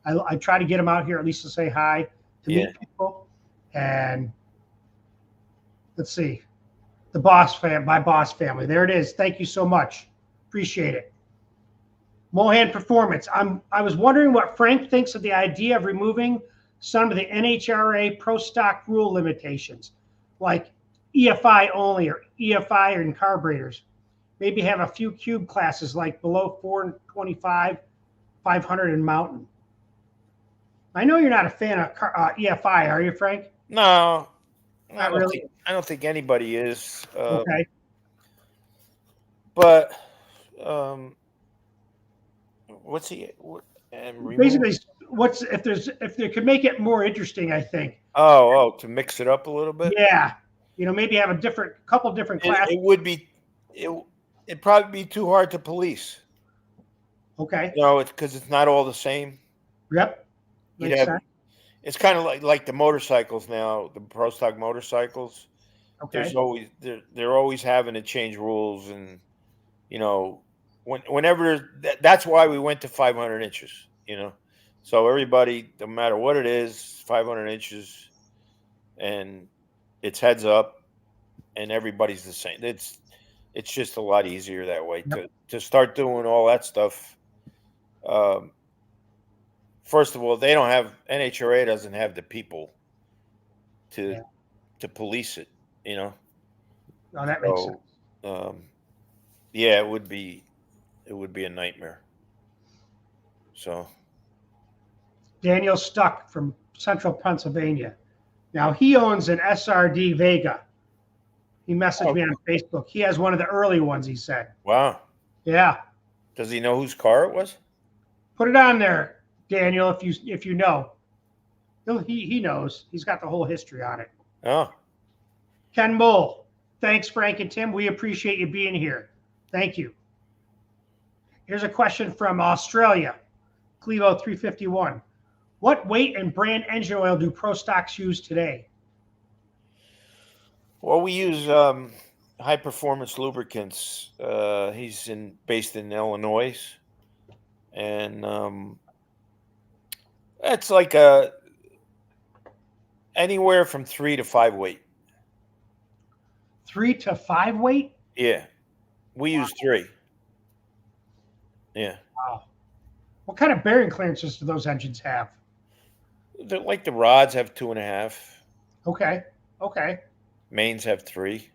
I try to get them out here at least to say hi, to meet people. And let's see, my boss family. There it is. Thank you so much. Appreciate it. Mohan Performance. I was wondering what Frank thinks of the idea of removing some of the NHRA pro stock rule limitations, like EFI only or EFI and carburetors. Maybe have a few cube classes like below 425, 500 and mountain. I know you're not a fan of EFI, are you, Frank? No, not really. I don't think anybody is. Okay. But what's he? Basically, if they could make it more interesting, I think. Oh, to mix it up a little bit. Yeah, maybe have a couple different classes. It would be, it'd probably be too hard to police. Okay. It's because it's not all the same. Yep. Makes sense. It's kind of like the motorcycles now, the pro stock motorcycles. Okay. There's always they're always having to change rules, and whenever that's why we went to 500 inches. So everybody, no matter what it is, 500 inches, and it's heads up, and everybody's the same. It's just a lot easier that way. Yep. To start doing all that stuff. First of all, NHRA doesn't have the people to police it, Oh, that makes sense. It would be a nightmare. So Daniel Stuck from Central Pennsylvania. Now he owns an SRD Vega. He messaged me on Facebook. He has one of the early ones, he said. Wow. Yeah. Does he know whose car it was? Put it on there, Daniel, if you know. He knows. He's got the whole history on it. Oh. Ken Mole. Thanks, Frank and Tim. We appreciate you being here. Thank you. Here's a question from Australia. Clevo 351. What weight and brand engine oil do pro stocks use today? Well, we use high performance lubricants. He's based in Illinois, and it's like anywhere from 3 to 5 weight. 3 to 5 weight? Yeah, we use 3. Yeah. Wow. What kind of bearing clearances do those engines have? They're like the rods have 2.5. Okay. Mains have 3.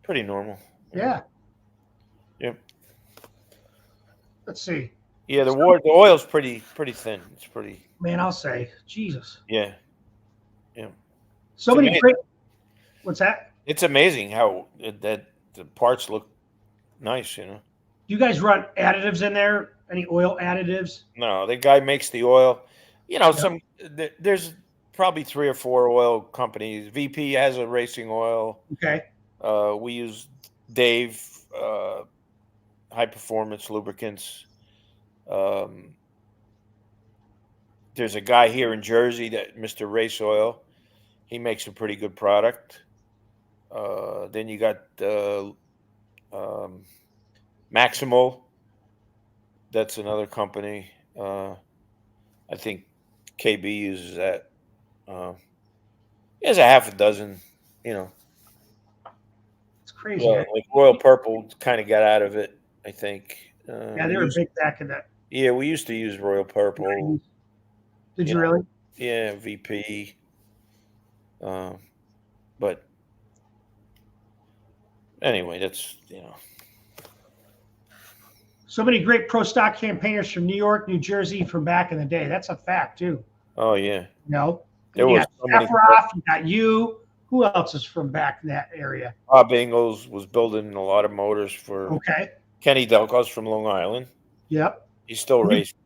Pretty normal. Yeah. Yep. Let's see. Yeah, the oil's pretty thin. It's pretty. Man, I'll say, Jesus. Yeah. So many great. What's that? It's amazing how that the parts look nice. Do you guys run additives in there? Any oil additives? No, the guy makes the oil. There's probably 3 or 4 oil companies. VP has a racing oil. Okay. We use Dave high performance lubricants. There's a guy here in Jersey, that Mr. Race Oil. He makes a pretty good product. Then you got Maximal. That's another company. I think KB uses that. He has a half a dozen, you know. It's crazy. Well, like Royal Purple kind of got out of it, I think. Yeah, they were big back in that. Yeah, we used to use Royal Purple. Did you really? Yeah, VP. But anyway, that's So many great pro stock campaigners from New York, New Jersey from back in the day. That's a fact too. Oh yeah. You know, There you was got Sephiroth, you got you. Who else is from back in that area? Bob Ingalls was building a lot of motors for Okay. Kenny Delcos from Long Island. Yep. He's still racing.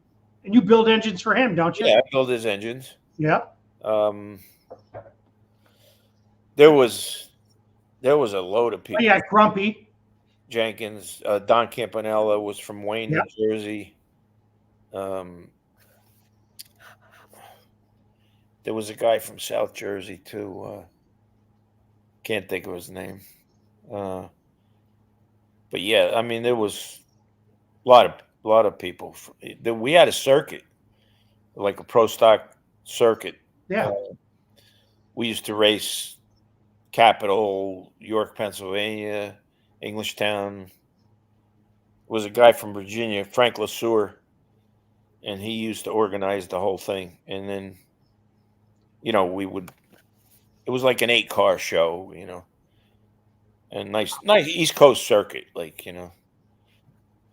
And you build engines for him, don't you? Yeah, I build his engines. Yep. There was a load of people. Oh, yeah, Grumpy. Jenkins, Don Campanella was from Wayne, Yep. New Jersey. There was a guy from South Jersey too. Can't think of his name. But yeah, I mean, there was a lot of people. We had a circuit, like a pro stock circuit. Yeah. We used to race Capitol, York, Pennsylvania, Englishtown. There was a guy from Virginia, Frank LeSueur, and he used to organize the whole thing. And then, it was like an 8-car show, and nice East Coast circuit,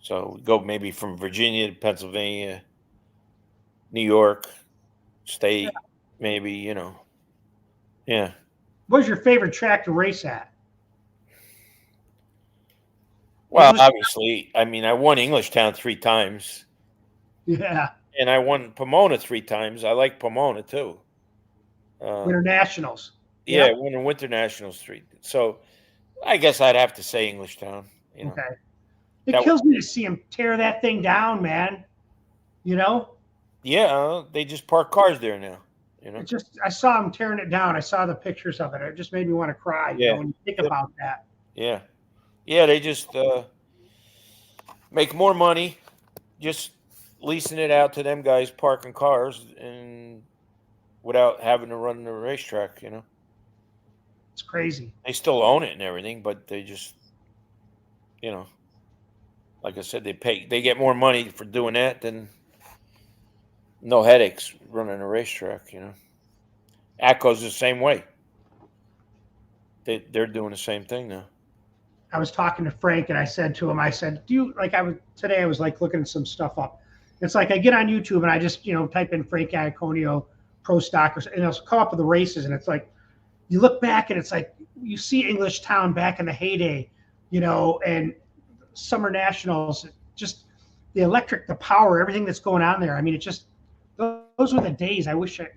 so we go maybe from Virginia to Pennsylvania, New York State, maybe, yeah. What was your favorite track to race at? Well, obviously, I mean, I won Englishtown 3 times. Yeah. And I won Pomona 3 times. I like Pomona too. Winter Nationals. Yeah, won Winter Nationals 3. So I guess I'd have to say Englishtown. Okay. It kills me to see him tear that thing down, man. Yeah, they just park cars there now. I saw him tearing it down. I saw the pictures of it. It just made me want to cry. When you think about that. Yeah. Yeah, they just make more money just leasing it out to them guys parking cars and without having to run the racetrack, It's crazy. They still own it and everything, but they just, like I said, they get more money for doing that than no headaches running a racetrack, ATCO's the same way. They're doing the same thing now. I was talking to Frank and I said to him, today I was like looking at some stuff up. It's like I get on YouTube and I just, type in Frank Iaconio pro stock and it'll come up with the races. And it's like, you look back and it's like, you see Englishtown back in the heyday, and Summer Nationals, just the electric, the power, everything that's going on there. I mean, those were the days. I wish I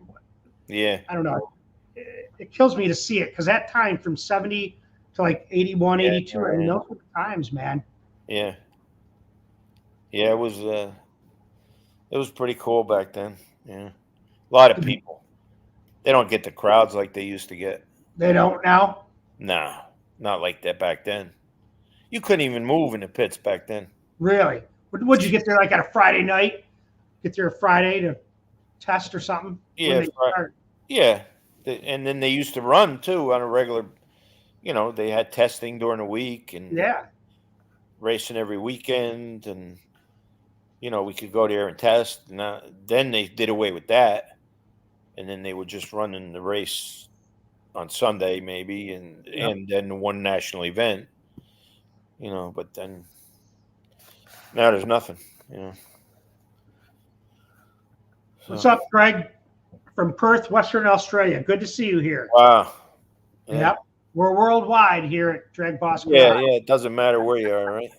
don't know. It kills me to see it because that time from 70 to like 81, 82, I mean, those were the times, man. Yeah. Yeah, it was pretty cool back then. Yeah. A lot of people. They don't get the crowds like they used to get. They don't now? No, not like that back then. You couldn't even move in the pits back then. Really? Would you get there like on a Friday night? Get there a Friday to test or something? Yeah. Yeah. And then they used to run too on a regular, they had testing during the week and racing every weekend. And, we could go there and test. And then they did away with that. And then they were just running the race on Sunday maybe and then one national event, but then now there's nothing, So. What's up, Greg? From Perth, Western Australia. Good to see you here. Wow. Yeah. Yep. We're worldwide here at DragBoss Garage. Yeah, it doesn't matter where you are, right?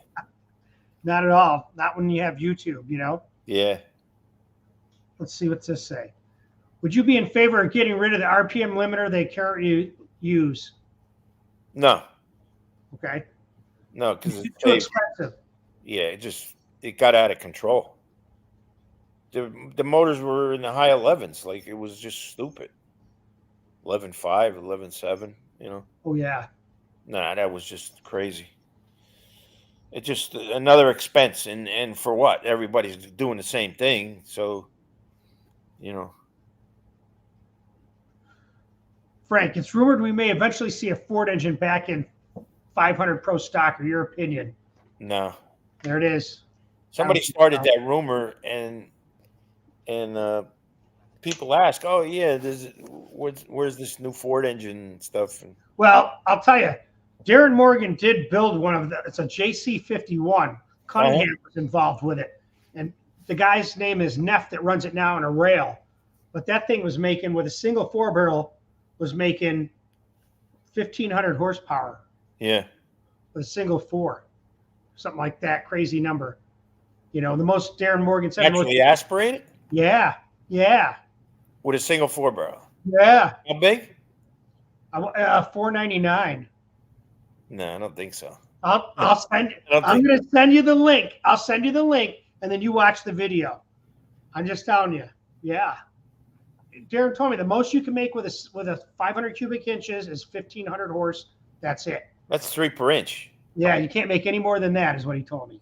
Not at all. Not when you have YouTube, Yeah. Let's see what's this say. Would you be in favor of getting rid of the RPM limiter they currently use? No. Okay. No, because it's too expensive. Yeah, it got out of control. The motors were in the high 11s, like it was just stupid. 11.5, 11.7, Oh yeah. Nah, that was just crazy. It's just another expense, and for what? Everybody's doing the same thing, so you know. Frank, it's rumored we may eventually see a Ford engine back in 500 Pro stock. Or your opinion? No. There it is. Somebody started that rumor, and people ask, "Oh yeah, where's this new Ford engine and stuff?" And, Well, I'll tell you, Darren Morgan did build one of the. It's a JC51. Cunningham was involved with it, and the guy's name is Ness that runs it now on a rail. But that thing was making, with a single 4-barrel, was making 1,500 horsepower. Yeah. With a single 4, something like that. Crazy number. You know, the most Darren Morgan said. Actually aspirated? Yeah. Yeah. With a single 4-barrel. Yeah. How big? 499. No, I don't think so. I'll send. I'm going to send you the link. I'll send you the link, and then you watch the video. I'm just telling you. Yeah. Darren told me the most you can make with a 500 cubic inches is 1,500 horse. That's it. That's 3 per inch. Yeah, you can't make any more than that, is what he told me.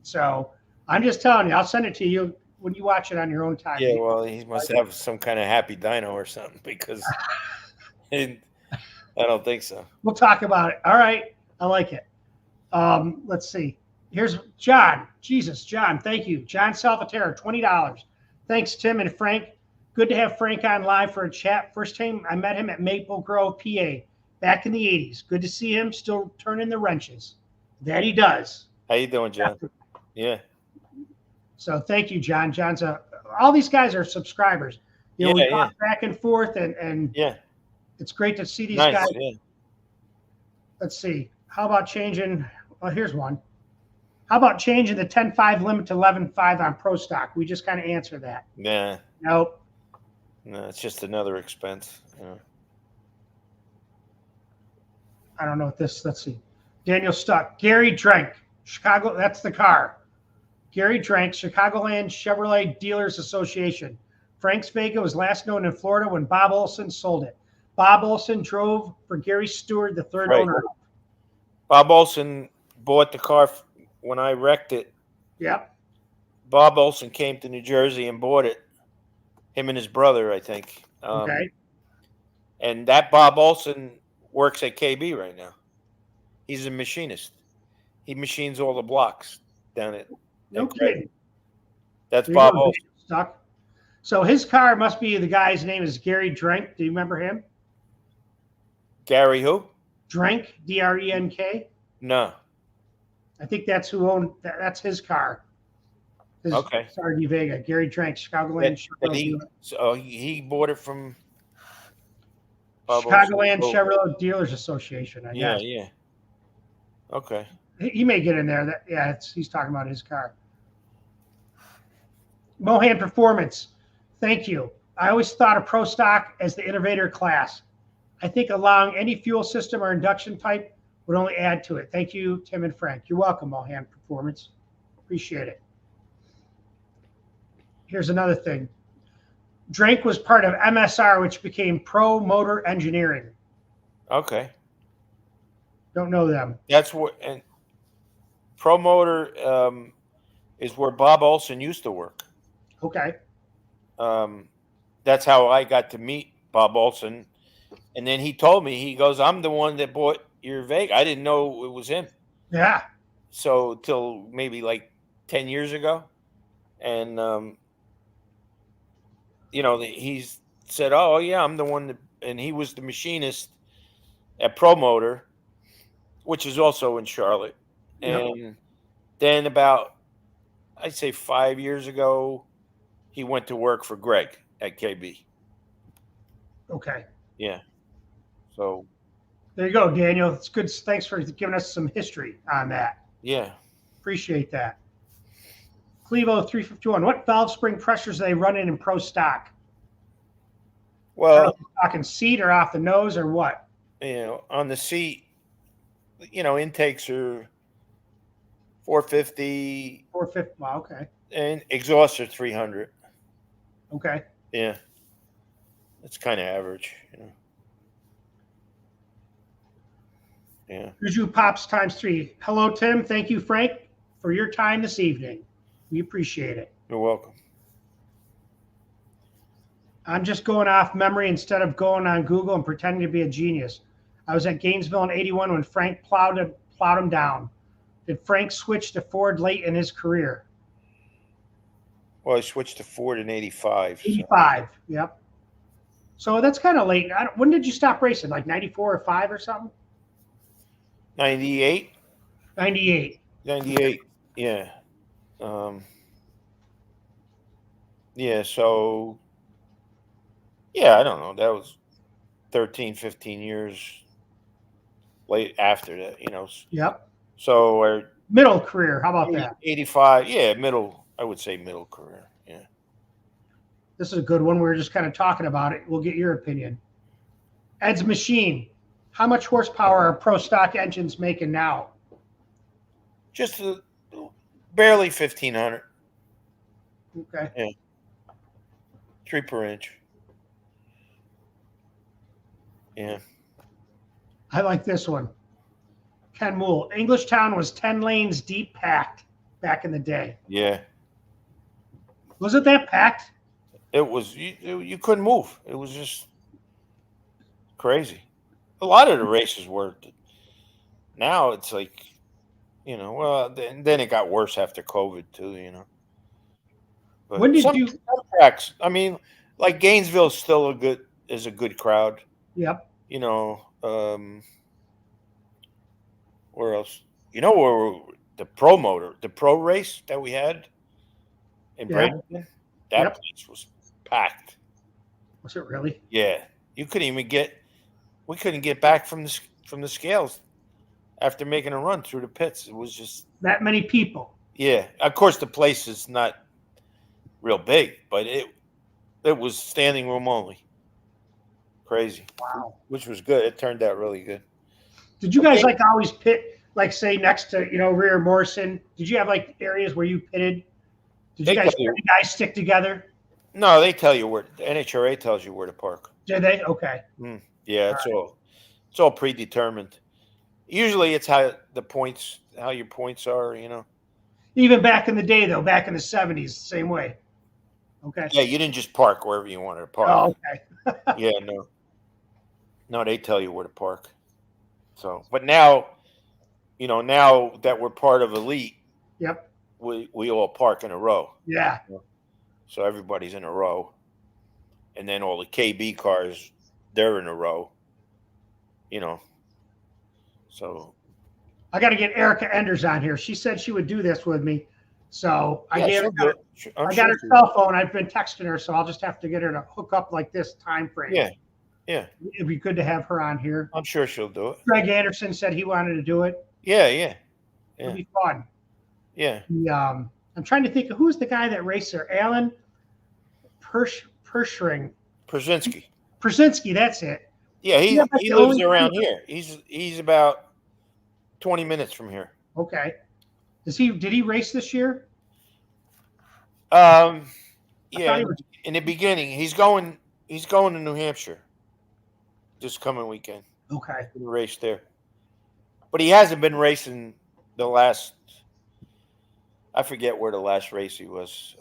So I'm just telling you. I'll send it to you when you watch it on your own time. Yeah, well, he must have some kind of happy dyno or something, because I don't think so. We'll talk about it. All right. I like it. Let's see. Here's John. Jesus, John. Thank you. John Salvatore, $20. Thanks, Tim and Frank. Good to have Frank on live for a chat. First time I met him at Maple Grove, PA, back in the 80s. Good to see him still turning the wrenches. That he does. How you doing, John? Yeah. So thank you, John. John's all these guys are subscribers. You know, we talk back and forth, and yeah, it's great to see these guys. Yeah. Let's see. How about changing? Well, here's one. How about changing the 10.5 limit to 11.5 on Pro Stock? We just kind of answered that. Yeah. Nope. No, it's just another expense. Yeah. I don't know what this. Let's see. Daniel Stuck. Gary Drank. Chicago. That's the car. Gary Drank, Chicagoland Chevrolet Dealers Association. Frank's Vega was last known in Florida when Bob Olson sold it. Bob Olson drove for Gary Stewart, the third owner. Bob Olson bought the car when I wrecked it. Yep. Bob Olson came to New Jersey and bought it. Him and his brother, I think. Okay. And that Bob Olson works at KB right now. He's a machinist. He machines all the blocks down at. No kidding. That's Bob Olson. Stuck. So his car must be, the guy's name is Gary Drank. Do you remember him? Gary who? Drank, D-R-E-N-K. No. I think that's who owned. That's his car. Okay. SRD Vega. Gary Drank, Chicagoland. He bought it from Bob Chicagoland Chevrolet Dealers Association. I guess. Yeah. Okay. He may get in there. He's talking about his car. Mohan Performance. Thank you. I always thought of Pro Stock as the innovator class. I think allowing any fuel system or induction type would only add to it. Thank you, Tim and Frank. You're welcome, Mohan Performance. Appreciate it. Here's another thing. Drank was part of MSR, which became Pro Motor Engineering. Okay. Don't know them. That's what, and Pro Motor is where Bob Olson used to work. Okay. That's how I got to meet Bob Olson. And then he told me, he goes, I'm the one that bought your Vega. I didn't know it was him. Yeah. So till maybe like 10 years ago. And, he's said, oh, yeah, I'm the one that, and he was the machinist at Pro Motor, which is also in Charlotte. And then about, I'd say 5 years ago, he went to work for Greg at KB. Okay. Yeah. So there you go, Daniel. It's good. Thanks for giving us some history on that. Yeah. Appreciate that. Clevo 351. What valve spring pressures are they running in Pro Stock? Well, talking seat or off the nose or what? On the seat, intakes are 450. 450. Wow, okay. And exhausts are 300. Okay. Yeah. It's kind of average, Yeah. Juju Pops ×3. Hello, Tim. Thank you, Frank, for your time this evening. We appreciate it. You're welcome. I'm just going off memory instead of going on Google and pretending to be a genius. I was at Gainesville in '81 when Frank plowed him down. Did Frank switch to Ford late in his career? Well, I switched to Ford in '85. 85. Yep. So that's kind of late. When did you stop racing? Like 94 or 5 or something? 98? 98. 98. Yeah. Yeah, so yeah, I don't know. That was 13, 15 years late after that, you know. Yep. So Middle career. How about that? 85, yeah, middle, I would say middle career. Yeah. This is a good one. We were just kind of talking about it. We'll get your opinion. Ed's Machine. How much horsepower are pro stock engines making now? Just barely 1,500. Okay. Yeah. 3 per inch. Yeah. I like this one. Ken Moole. Englishtown was 10 lanes deep packed back in the day. Yeah. Was it that packed? It was, you couldn't move. It was just crazy. A lot of the races were. Now it's like, you know, well, then it got worse after COVID too, you know. But When did some tracks, I mean, like Gainesville still is a good crowd. Yep. You know, where else? You know where the pro race that we had in Bernstein, that place was packed. Was it really? Yeah, we couldn't get back from the scales after making a run through the pits. It was just that many people. Yeah, of course the place is not real big, but it was standing room only. Crazy. Wow. Which was good. It turned out really good. Did you guys like always pit, like say next to, you know, Rear Morrison? Did you have like areas where you pitted? Did you guys stick together? No, they tell you where. The NHRA tells you where to park. Did they? Okay. Yeah, it's all predetermined. Usually, it's how your points are. You know. Even back in the day, though, back in the '70s, same way. Okay. Yeah, you didn't just park wherever you wanted to park. Oh, okay. Yeah, no, they tell you where to park. So, but now, you know, now that we're part of Elite, yep, we all park in a row. Yeah. So everybody's in a row, and then all the KB cars, they're in a row. You know. So. I got to get Erica Enders on here. She said she would do this with me, so I got her cell phone. I've been texting her, so I'll just have to get her to hook up like this time frame. Yeah. It'd be good to have her on here. I'm sure she'll do it. Greg Anderson said he wanted to do it. Yeah. It'll be fun. Yeah. I'm trying to think of who's the guy that raced there. Alan Pershing. Persinski, that's it. Yeah, he lives around here. He's about 20 minutes from here. Okay. Did he race this year? Yeah. In the beginning, he's going to New Hampshire this coming weekend. Okay. He's gonna race there. But he hasn't been racing the last, I forget where the last race he was.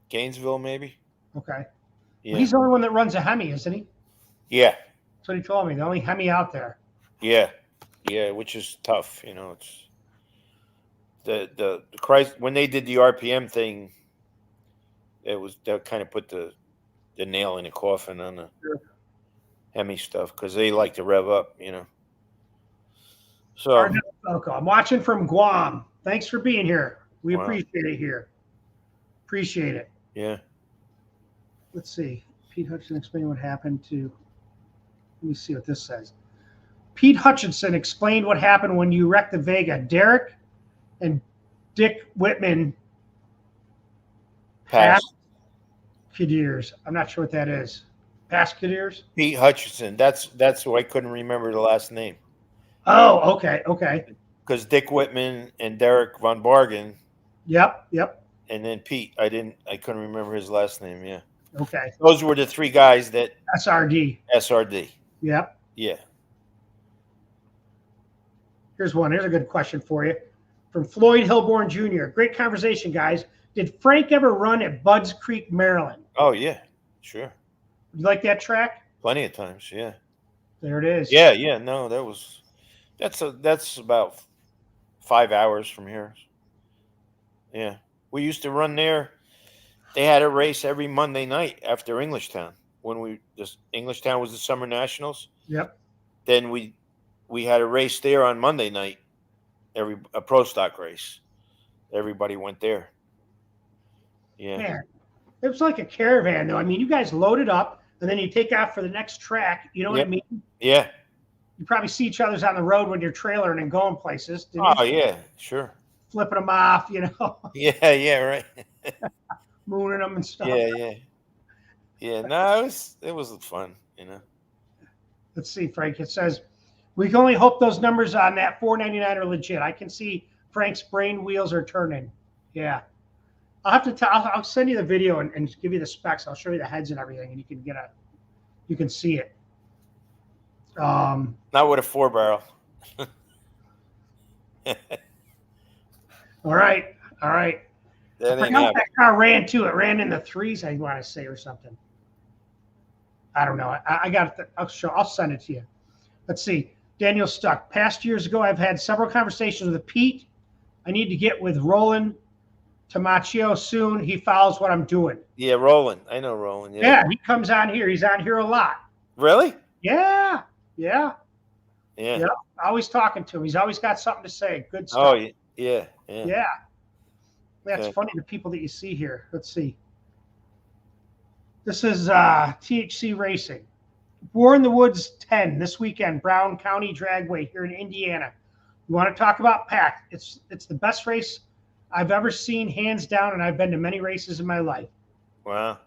Gainesville, maybe. Okay. Yeah. Well, he's the only one that runs a Hemi, isn't he? Yeah. That's what he told me. The only Hemi out there. Yeah, which is tough. You know, it's the Christ when they did the RPM thing. That kind of put the nail in the coffin on the Hemi stuff because they like to rev up. You know. So I'm watching from Guam. Thanks for being here. We appreciate it here. Appreciate it. Yeah. Let's see. Pete Hutchinson explained what happened to. Let me see what this says. Pete Hutchinson explained what happened when you wrecked the Vega. Derek and Dick Whitman Pascadeers. I'm not sure what that is. Pascadeers? Pete Hutchinson. That's who I couldn't remember the last name. Oh, okay. Because Dick Whitman and Derek Von Bargen. Yep. And then Pete. I couldn't remember his last name. Yeah. Okay. Those were the 3 guys that. SRD. Yep. Yeah. Here's one. Here's a good question for you. From Floyd Hilborn Jr. Great conversation, guys. Did Frank ever run at Budds Creek, Maryland? Oh yeah, sure. You like that track? Plenty of times, yeah. There it is. Yeah, yeah. No, that's about 5 hours from here. Yeah, we used to run there. They had a race every Monday night after Englishtown. Englishtown was the Summer Nationals. Yep. Then we had a race there on Monday night. A pro stock race. Everybody went there. Yeah. Man, it was like a caravan, though. I mean, you guys loaded up, and then you take off for the next track. You know what I mean? Yeah. You probably see each other's on the road when you're trailering and going places. Oh, yeah, sure. Flipping them off, you know. Yeah, yeah, right. Mooning them and stuff. Yeah, yeah. Yeah, no, it was fun, you know. Let's see, Frank. It says, we can only hope those numbers on that 499 are legit. I can see Frank's brain wheels are turning. Yeah. I'll send you the video and give you the specs. I'll show you the heads and everything, and you can see it. Not with a 4-barrel. All right. That car ran too. It ran in the 3s, I want to say, or something. I don't know. I got it. I'll send it to you. Let's see. Daniel Stuck. Past years ago, I've had several conversations with Pete. I need to get with Roland Tamaccio soon. He follows what I'm doing. Yeah, Roland. I know Roland. Yeah. Yeah, he comes on here. He's on here a lot. Really? Yeah. Always talking to him. He's always got something to say. Good stuff. Oh, yeah. Yeah. That's funny, the people that you see here. Let's see. This is THC Racing. War in the Woods 10 this weekend, Brown County Dragway here in Indiana. You want to talk about packed? It's the best race I've ever seen, hands down, and I've been to many races in my life. Wow.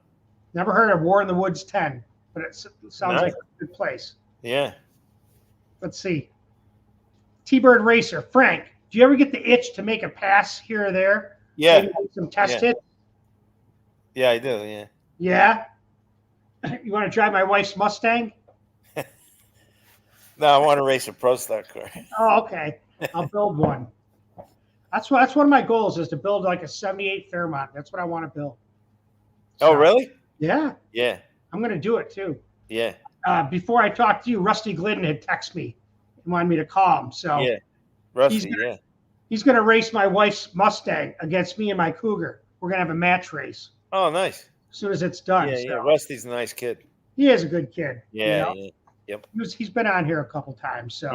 Never heard of War in the Woods 10, but it sounds like a good place. Yeah. Let's see. T-Bird Racer. Frank, do you ever get the itch to make a pass here or there? Yeah. Maybe some test hits? Yeah, I do, yeah. Yeah? You want to drive my wife's Mustang? No, I want to race a pro stock car. Oh, okay. I'll build one. That's one of my goals is to build like a 78 Fairmont. That's what I want to build. Oh, really? Yeah. Yeah. I'm going to do it too. Yeah. Before I talked to you, Rusty Glidden had texted me and wanted me to call him. So yeah. Rusty, he's going to race my wife's Mustang against me and my Cougar. We're going to have a match race. Oh, nice. As soon as it's done. Yeah, yeah. Rusty's a nice kid. He is a good kid. Yeah, you know? Yep. He's been on here a couple times. So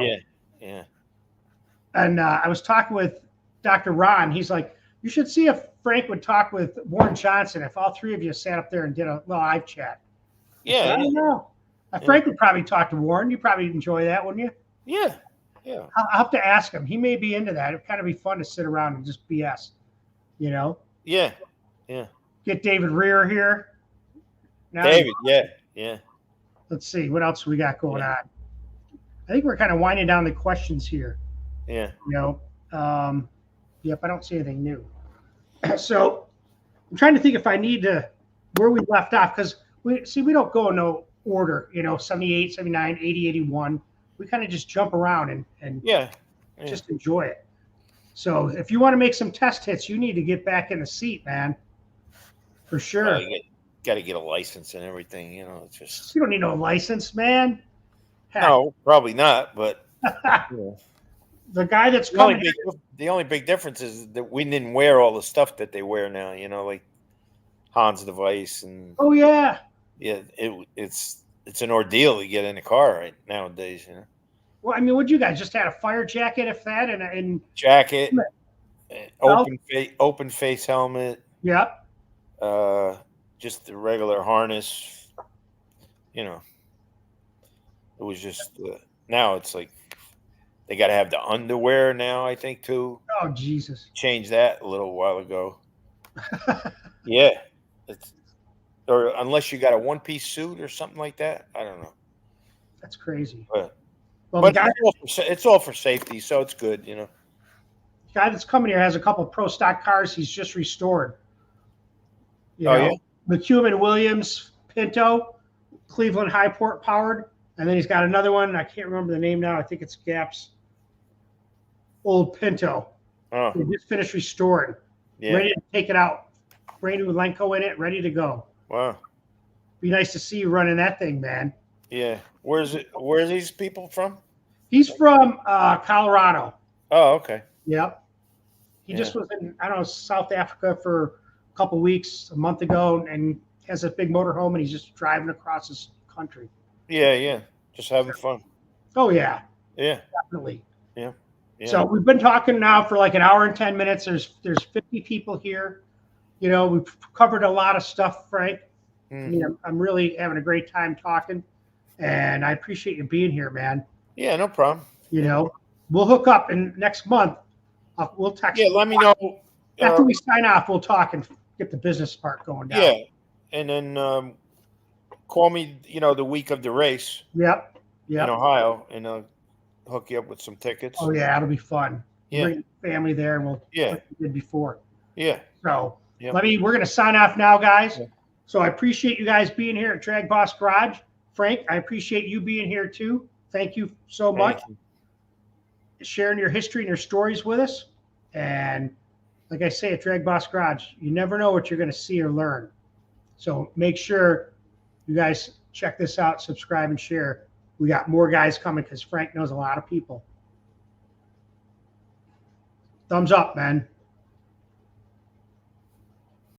yeah. And I was talking with Dr. Ron. He's like, you should see if Frank would talk with Warren Johnson if all three of you sat up there and did a little live chat. Yeah. I don't know. Frank would probably talk to Warren. You'd probably enjoy that, wouldn't you? Yeah. Yeah. I'll have to ask him. He may be into that. It'd kind of be fun to sit around and just BS, you know? Yeah. Yeah. Get David Rear here. Now, David, yeah. Let's see. What else we got going on? I think we're kind of winding down the questions here. Yeah. You know, yep, I don't see anything new. So I'm trying to think if I need to, where we left off, because we don't go in no order, you know, 78, 79, 80, 81. We kind of just jump around and just enjoy it. So if you want to make some test hits, you need to get back in the seat, man. For sure. You got to get a license and everything, you know. It's just you don't need no license, man. Heck. No, probably not. But the guy that's coming. The only big difference is that we didn't wear all the stuff that they wear now. You know, like Hans device and. Oh yeah. Yeah, it's an ordeal to get in a car right nowadays. You know. Well, I mean, what you guys just had a fire jacket, if that, and jacket, open face helmet. Yeah. Just the regular harness. You know, it was just now it's like they got to have the underwear now. I think too. Oh Jesus! Changed that a little while ago. Yeah, or unless you got a one-piece suit or something like that. I don't know. That's crazy. But the guy, it's all for safety, so it's good, you know. The guy that's coming here has a couple of pro stock cars he's just restored. You know, yeah? McEwen Williams Pinto, Cleveland Highport powered, and then he's got another one. I can't remember the name now. I think it's Gap's old Pinto. Oh. He just finished restoring. Yeah. Ready to take it out brand new Lenko in it, ready to go. Wow. Be nice to see you running that thing, man. Yeah. Where are these people from? He's from Colorado. Oh, okay. Yep. He Yeah. just was in, I don't know, South Africa for a couple weeks, a month ago, and has a big motorhome, and he's just driving across this country. Yeah. Just having fun. Oh, yeah, Yeah. definitely. Yeah. So we've been talking now for like an hour and 10 minutes. There's 50 people here. You know, we've covered a lot of stuff, Frank. Mhm. You know, I'm really having a great time talking, and I appreciate you being here, man. Yeah, no problem. You know, we'll hook up, and next month we'll text. Yeah, let me know. After we sign off, we'll talk and get the business part going down. Yeah, and then call me, the week of the race Yep. in Ohio, and I'll hook you up with some tickets. Oh yeah, it'll be fun. Yeah. Bring the family there, and we'll like we did before. Yeah. So Yep. we're gonna sign off now, guys. Yeah. So I appreciate you guys being here at DragBoss Garage. Frank, I appreciate you being here too. Thank you so much. Thank you. Sharing your history and your stories with us. And like I say at DragBoss Garage, you never know what you're going to see or learn. So make sure you guys check this out, subscribe, and share. We got more guys coming because Frank knows a lot of people. Thumbs up, man.